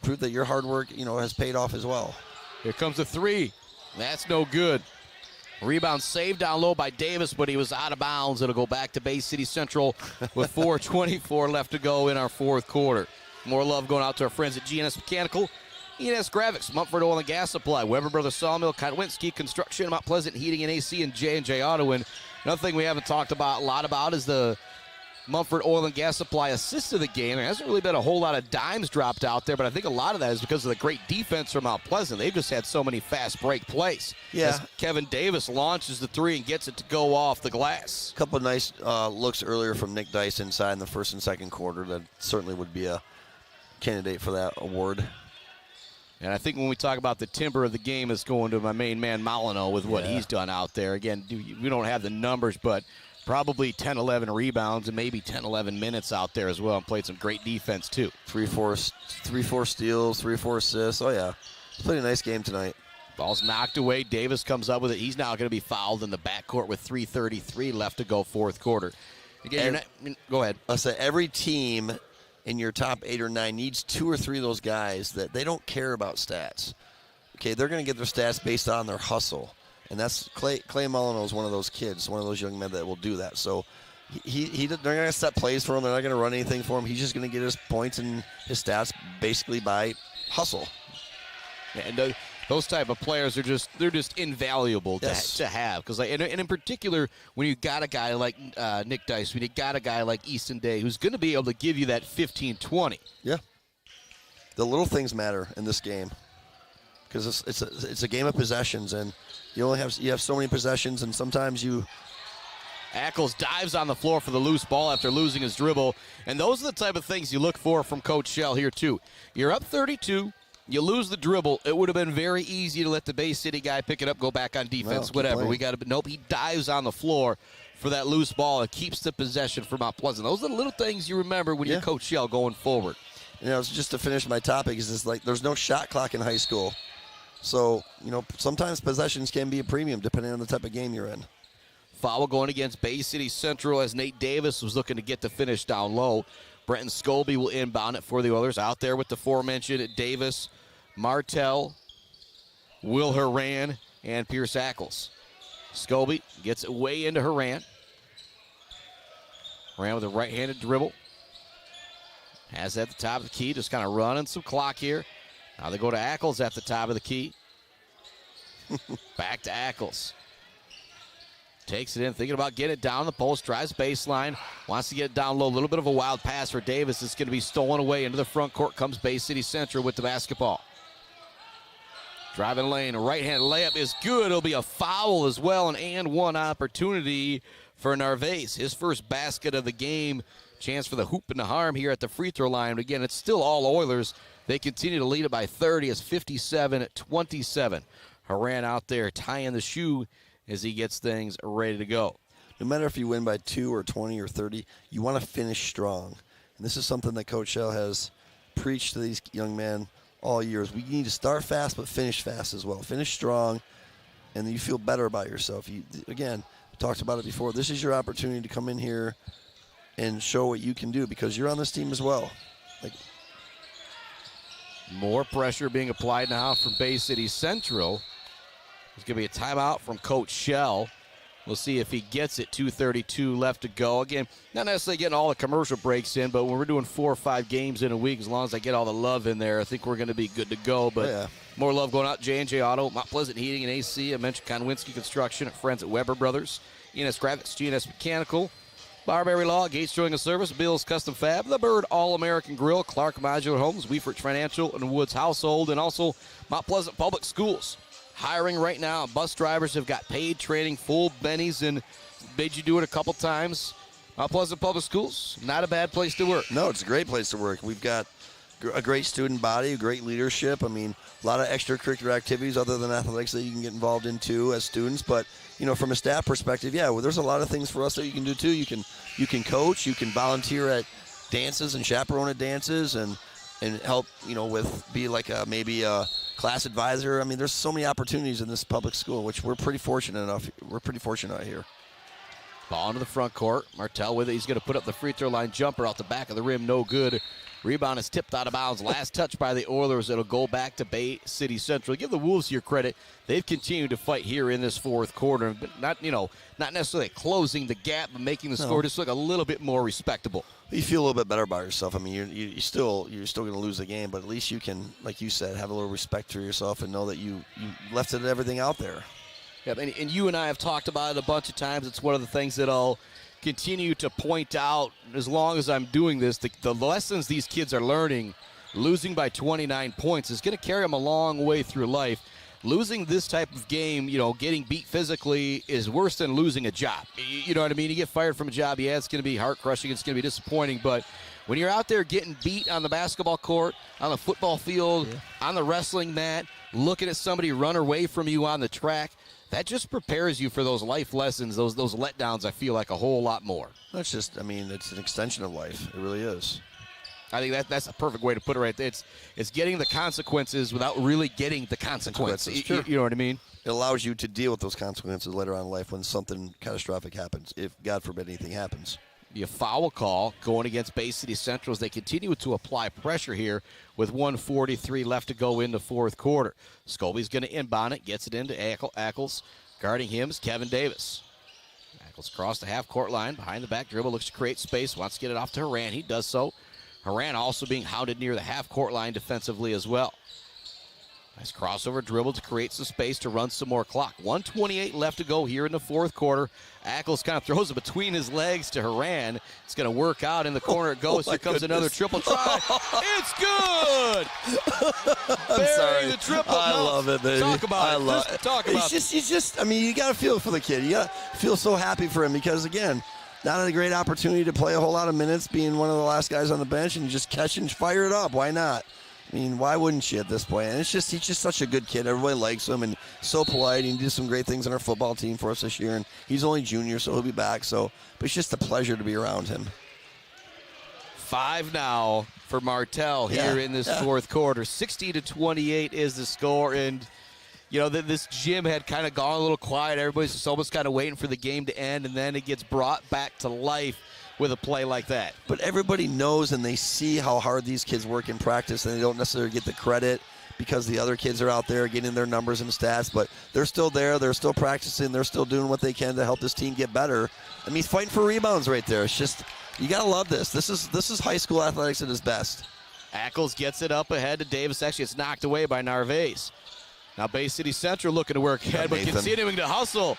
B: prove that your hard work, has paid off as well.
A: Here comes a three. That's no good. Rebound saved down low by Davis, but he was out of bounds. It'll go back to Bay City Central with 4:24 left to go in our fourth quarter. More love going out to our friends at GNS Mechanical, ENS Graphics, Mumford Oil and Gas Supply, Weber Brothers Sawmill, Kotwinski Construction, Mount Pleasant Heating and AC, and J&J Auto. And another thing we haven't talked about a lot about is the Mumford Oil and Gas Supply assist of the game. There hasn't really been a whole lot of dimes dropped out there, but I think a lot of that is because of the great defense from Mount Pleasant. They've just had so many fast break plays.
B: Yeah.
A: As Kevin Davis launches the three and gets it to go off the glass.
B: A couple of nice looks earlier from Nick Dice inside in the first and second quarter. That certainly would be a candidate for that award.
A: And I think when we talk about the timber of the game, it's going to my main man Molyneux with what he's done out there. Again, we don't have the numbers, but probably 10, 11 rebounds and maybe 10, 11 minutes out there as well, and played some great defense too.
B: 3-4 steals, 3-4 assists. Oh, yeah. Played a nice game tonight.
A: Ball's knocked away. Davis comes up with it. He's now going to be fouled in the backcourt with 3:33 left to go, fourth quarter. Again, go ahead.
B: I'll say every team in your top 8 or 9 needs 2 or 3 of those guys that they don't care about stats. Okay, they're going to get their stats based on their hustle. And that's Clay Molyneux is one of those kids, one of those young men that will do that. So they're going to set plays for him. They're not going to run anything for him. He's just going to get his points and his stats basically by hustle.
A: And those type of players they're just invaluable to have. Because and in particular, when you got a guy like Nick Dice, when you got a guy like Easton Day, who's going to be able to give you that 15-20.
B: Yeah. The little things matter in this game. Because it's a game of possessions, and you have so many possessions, and sometimes you.
A: Ackles dives on the floor for the loose ball after losing his dribble, and those are the type of things you look for from Coach Shell here too. You're up 32, you lose the dribble. It would have been very easy to let the Bay City guy pick it up, go back on defense, whatever. Nope. He dives on the floor for that loose ball and keeps the possession for Mount Pleasant. Those are the little things you remember when you're Coach Shell going forward.
B: Just to finish my topic is this: like there's no shot clock in high school. So, sometimes possessions can be a premium depending on the type of game you're in.
A: Foul going against Bay City Central as Nate Davis was looking to get the finish down low. Brenton Scobie will inbound it for the Oilers. Out there with the aforementioned Davis, Martell, Will Horan, and Pierce Ackles. Scobie gets it way into Horan. Horan with a right-handed dribble. Has it at the top of the key, just kind of running some clock here. Now they go to Ackles at the top of the key. Back to Ackles. Takes it in, thinking about getting it down the post, drives baseline, wants to get it down low. A little bit of a wild pass for Davis. It's going to be stolen away. Into the front court comes Bay City Central with the basketball. Driving lane, a right-hand layup is good. It'll be a foul as well, and one opportunity for Narvaez. His first basket of the game. Chance for the hoop and the harm here at the free throw line. But again, it's still all Oilers. They continue to lead it by 30. It's 57-27. Horan out there tying the shoe as he gets things ready to go.
B: No matter if you win by 2 or 20 or 30, you want to finish strong. And this is something that Coach Shell has preached to these young men all years. We need to start fast but finish fast as well. Finish strong, and you feel better about yourself. Again, we talked about it before. This is your opportunity to come in here and show what you can do because you're on this team as well.
A: More pressure being applied now from Bay City Central. There's going to be a timeout from Coach Shell. We'll see if he gets it. 2:32 left to go. Again, not necessarily getting all the commercial breaks in, but when we're doing 4 or 5 games in a week, as long as I get all the love in there, I think we're going to be good to go. But more love going out. J&J Auto, Mount Pleasant Heating and AC. I mentioned Konwinski Construction at friends at Weber Brothers. ENS Graphics, GNS Mechanical. Barberry Law, Gates Drilling and Service, Bill's Custom Fab, The Bird All-American Grill, Clark Modular Homes, Weefert Financial, and Woods Household, and also Mount Pleasant Public Schools. Hiring right now. Bus drivers have got paid training, full bennies, and made you do it a couple times. Mount Pleasant Public Schools, not a bad place to work.
B: No, it's a great place to work. We've got a great student body, great leadership. I mean, a lot of extracurricular activities other than athletics that you can get involved in too as students. But from a staff perspective, there's a lot of things for us that you can do too. You can coach, you can volunteer at dances and chaperone at dances, and help be like maybe a class advisor. I mean, there's so many opportunities in this public school, which we're pretty fortunate here.
A: Ball into the front court. Martell with it. He's going to put up the free throw line jumper out the back of the rim. No good. Rebound is tipped out of bounds. Last touch by the Oilers. It'll go back to Bay City Central. Give the Wolves here credit. They've continued to fight here in this fourth quarter. But not necessarily closing the gap, but making the score just look a little bit more respectable.
B: You feel a little bit better about yourself. I mean, you're still going to lose the game, but at least you can, like you said, have a little respect for yourself and know that you left everything out there.
A: Yeah, and you and I have talked about it a bunch of times. It's one of the things that I'll continue to point out as long as I'm doing this. The lessons these kids are learning, losing by 29 points, is going to carry them a long way through life. Losing this type of game, getting beat physically is worse than losing a job. You know what I mean? You get fired from a job, it's going to be heart-crushing, it's going to be disappointing, but when you're out there getting beat on the basketball court, on the football field, on the wrestling mat, looking at somebody run away from you on the track, that just prepares you for those life lessons, those letdowns, I feel like, a whole lot more.
B: That's just, it's an extension of life. It really is.
A: I think that's a perfect way to put it right there. It's getting the consequences without really getting the consequences. You know what I mean?
B: It allows you to deal with those consequences later on in life when something catastrophic happens, if, God forbid, anything happens.
A: A foul call going against Bay City Central as they continue to apply pressure here with 1:43 left to go in the fourth quarter. Scobie's going to inbound it, gets it into Ackles. Guarding him is Kevin Davis. Ackles across the half-court line, behind the back dribble, looks to create space, wants to get it off to Haran. He does so. Haran also being hounded near the half-court line defensively as well. Nice crossover dribble to create some space to run some more clock. 1:28 left to go here in the fourth quarter. Ackles kind of throws it between his legs to Haran. It's going to work out. In the corner it goes. Here comes another triple try. It's good!
B: I'm sorry.
A: The triple.
B: I love it, baby.
A: Talk about it. Talk about it.
B: He's just, you got to feel for the kid. You got to feel so happy for him because, again, not a great opportunity to play a whole lot of minutes, being one of the last guys on the bench, and just catch and fire it up. Why not? I mean, why wouldn't you at this point? And he's just such a good kid. Everybody likes him and so polite. He did some great things on our football team for us this year. And he's only junior, so he'll be back. But it's just a pleasure to be around him.
A: 5 now for Martell here in this fourth quarter. 60-28 is the score. And, this gym had kind of gone a little quiet. Everybody's just almost kind of waiting for the game to end. And then it gets brought back to life with a play like that.
B: But everybody knows and they see how hard these kids work in practice, and they don't necessarily get the credit because the other kids are out there getting their numbers and stats, but they're still there, they're still practicing, they're still doing what they can to help this team get better. I mean, he's fighting for rebounds right there. It's just, you got to love this. This is high school athletics at its best.
A: Ackles gets it up ahead to Davis. Actually, it's knocked away by Narvaez. Now Bay City Central looking to work ahead, but continuing to hustle.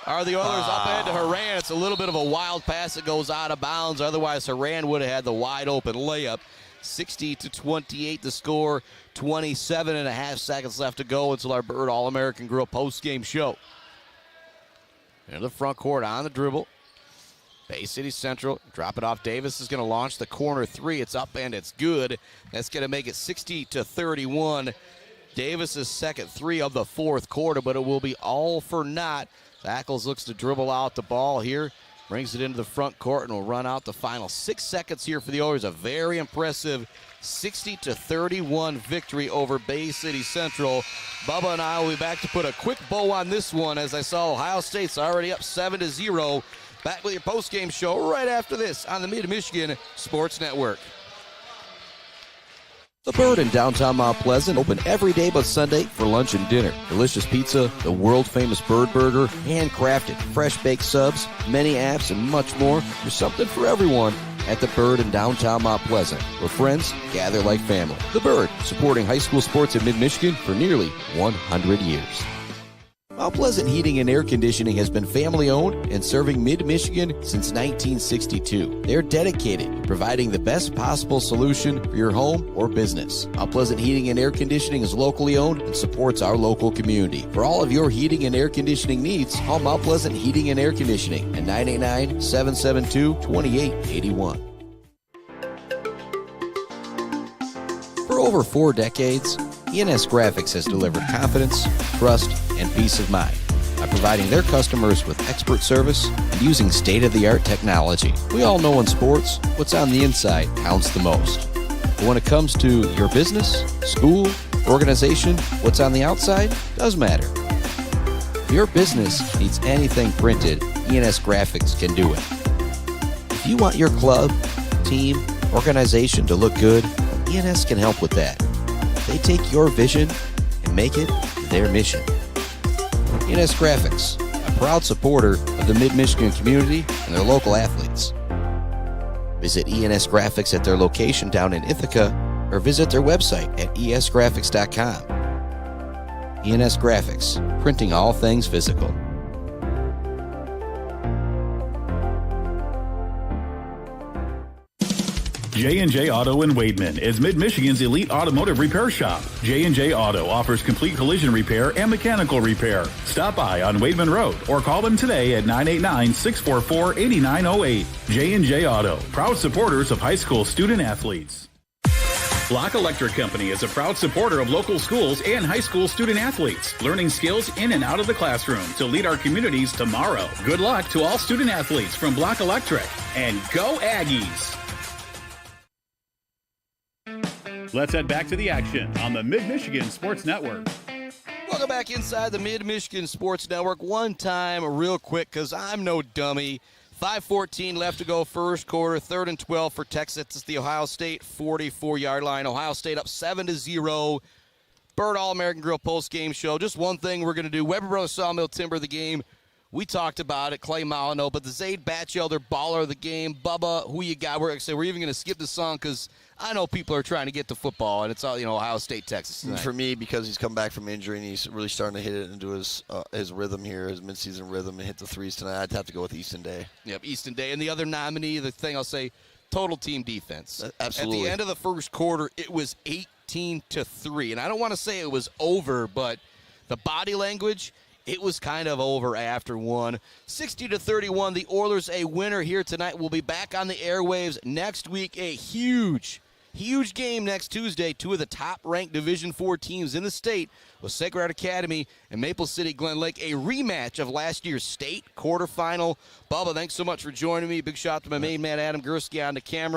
A: Are the Oilers up ahead to Haran? It's a little bit of a wild pass that goes out of bounds. Otherwise, Haran would have had the wide open layup. 60-28 the score. 27.5 seconds left to go until our Bird All-American Grill post-game show. Into the front court on the dribble. Bay City Central, drop it off. Davis is going to launch the corner three. It's up and it's good. That's going to make it 60-31. Davis's second three of the fourth quarter, but it will be all for naught. Ackles looks to dribble out the ball here, brings it into the front court, and will run out the final 6 seconds here for the Oilers. A very impressive 60-31 victory over Bay City Central. Bubba and I will be back to put a quick bow on this one, as I saw Ohio State's already up 7-0. Back with your post-game show right after this on the Mid-Michigan Sports Network.
M: The Bird in downtown Mount Pleasant, open every day but Sunday for lunch and dinner. Delicious pizza, the world-famous Bird Burger, handcrafted, fresh-baked subs, many apps, and much more. There's something for everyone at The Bird in downtown Mount Pleasant, where friends gather like family. The Bird, supporting high school sports in mid-Michigan for nearly 100 years. Mount Pleasant Heating and Air Conditioning has been family-owned and serving mid-Michigan since 1962. They're dedicated to providing the best possible solution for your home or business. Mount Pleasant Heating and Air Conditioning is locally owned and supports our local community. For all of your heating and air conditioning needs, call Mount Pleasant Heating and Air Conditioning at 989-772-2881. For over 4 decades, ENS Graphics has delivered confidence, trust, and peace of mind by providing their customers with expert service and using state-of-the-art technology. We all know in sports, what's on the inside counts the most. But when it comes to your business, school, organization, what's on the outside does matter. If your business needs anything printed, ENS Graphics can do it. If you want your club, team, organization to look good, ENS can help with that. They take your vision and make it their mission. ENS Graphics, a proud supporter of the Mid-Michigan community and their local athletes. Visit ENS Graphics at their location down in Ithaca or visit their website at esgraphics.com. ENS Graphics, printing all things physical.
F: J&J Auto in Wademan is Mid-Michigan's elite automotive repair shop. J&J Auto offers complete collision repair and mechanical repair. Stop by on Wademan Road or call them today at 989-644-8908. J&J Auto, proud supporters of high school student athletes. Block Electric Company is a proud supporter of local schools and high school student athletes, learning skills in and out of the classroom to lead our communities tomorrow. Good luck to all student athletes from Block Electric, and go Aggies! Let's head back to the action on the Mid-Michigan Sports Network.
A: Welcome back inside the Mid-Michigan Sports Network. One time, real quick, because I'm no dummy. 5:14 left to go first quarter, 3rd and 12 for Texas. It's the Ohio State 44-yard line. Ohio State up 7-0. Bird All-American Grill post-game show. Just one thing we're going to do. Weber Brothers Sawmill Timber of the game. We talked about it. Clay Molyneux, but the Zaid Batchelder baller of the game. Bubba, who you got? We're even going to skip the song because I know people are trying to get to football, and it's all Ohio State, Texas tonight.
B: For me, because he's come back from injury and he's really starting to hit it into his rhythm here, his midseason rhythm, and hit the threes tonight, I'd have to go with Easton Day.
A: Yep, Easton Day. And the other nominee, the thing I'll say, total team defense.
B: Absolutely.
A: At the end of the first quarter, it was 18-3. And I don't want to say it was over, but the body language, it was kind of over after one. 60-31, the Oilers a winner here tonight. We'll be back on the airwaves next week. A huge game next Tuesday. 2 of the top-ranked Division IV teams in the state with Sacred Heart Academy and Maple City Glen Lake. A rematch of last year's state quarterfinal. Bubba, thanks so much for joining me. Big shout out to my main man, Adam Gursky, on the camera.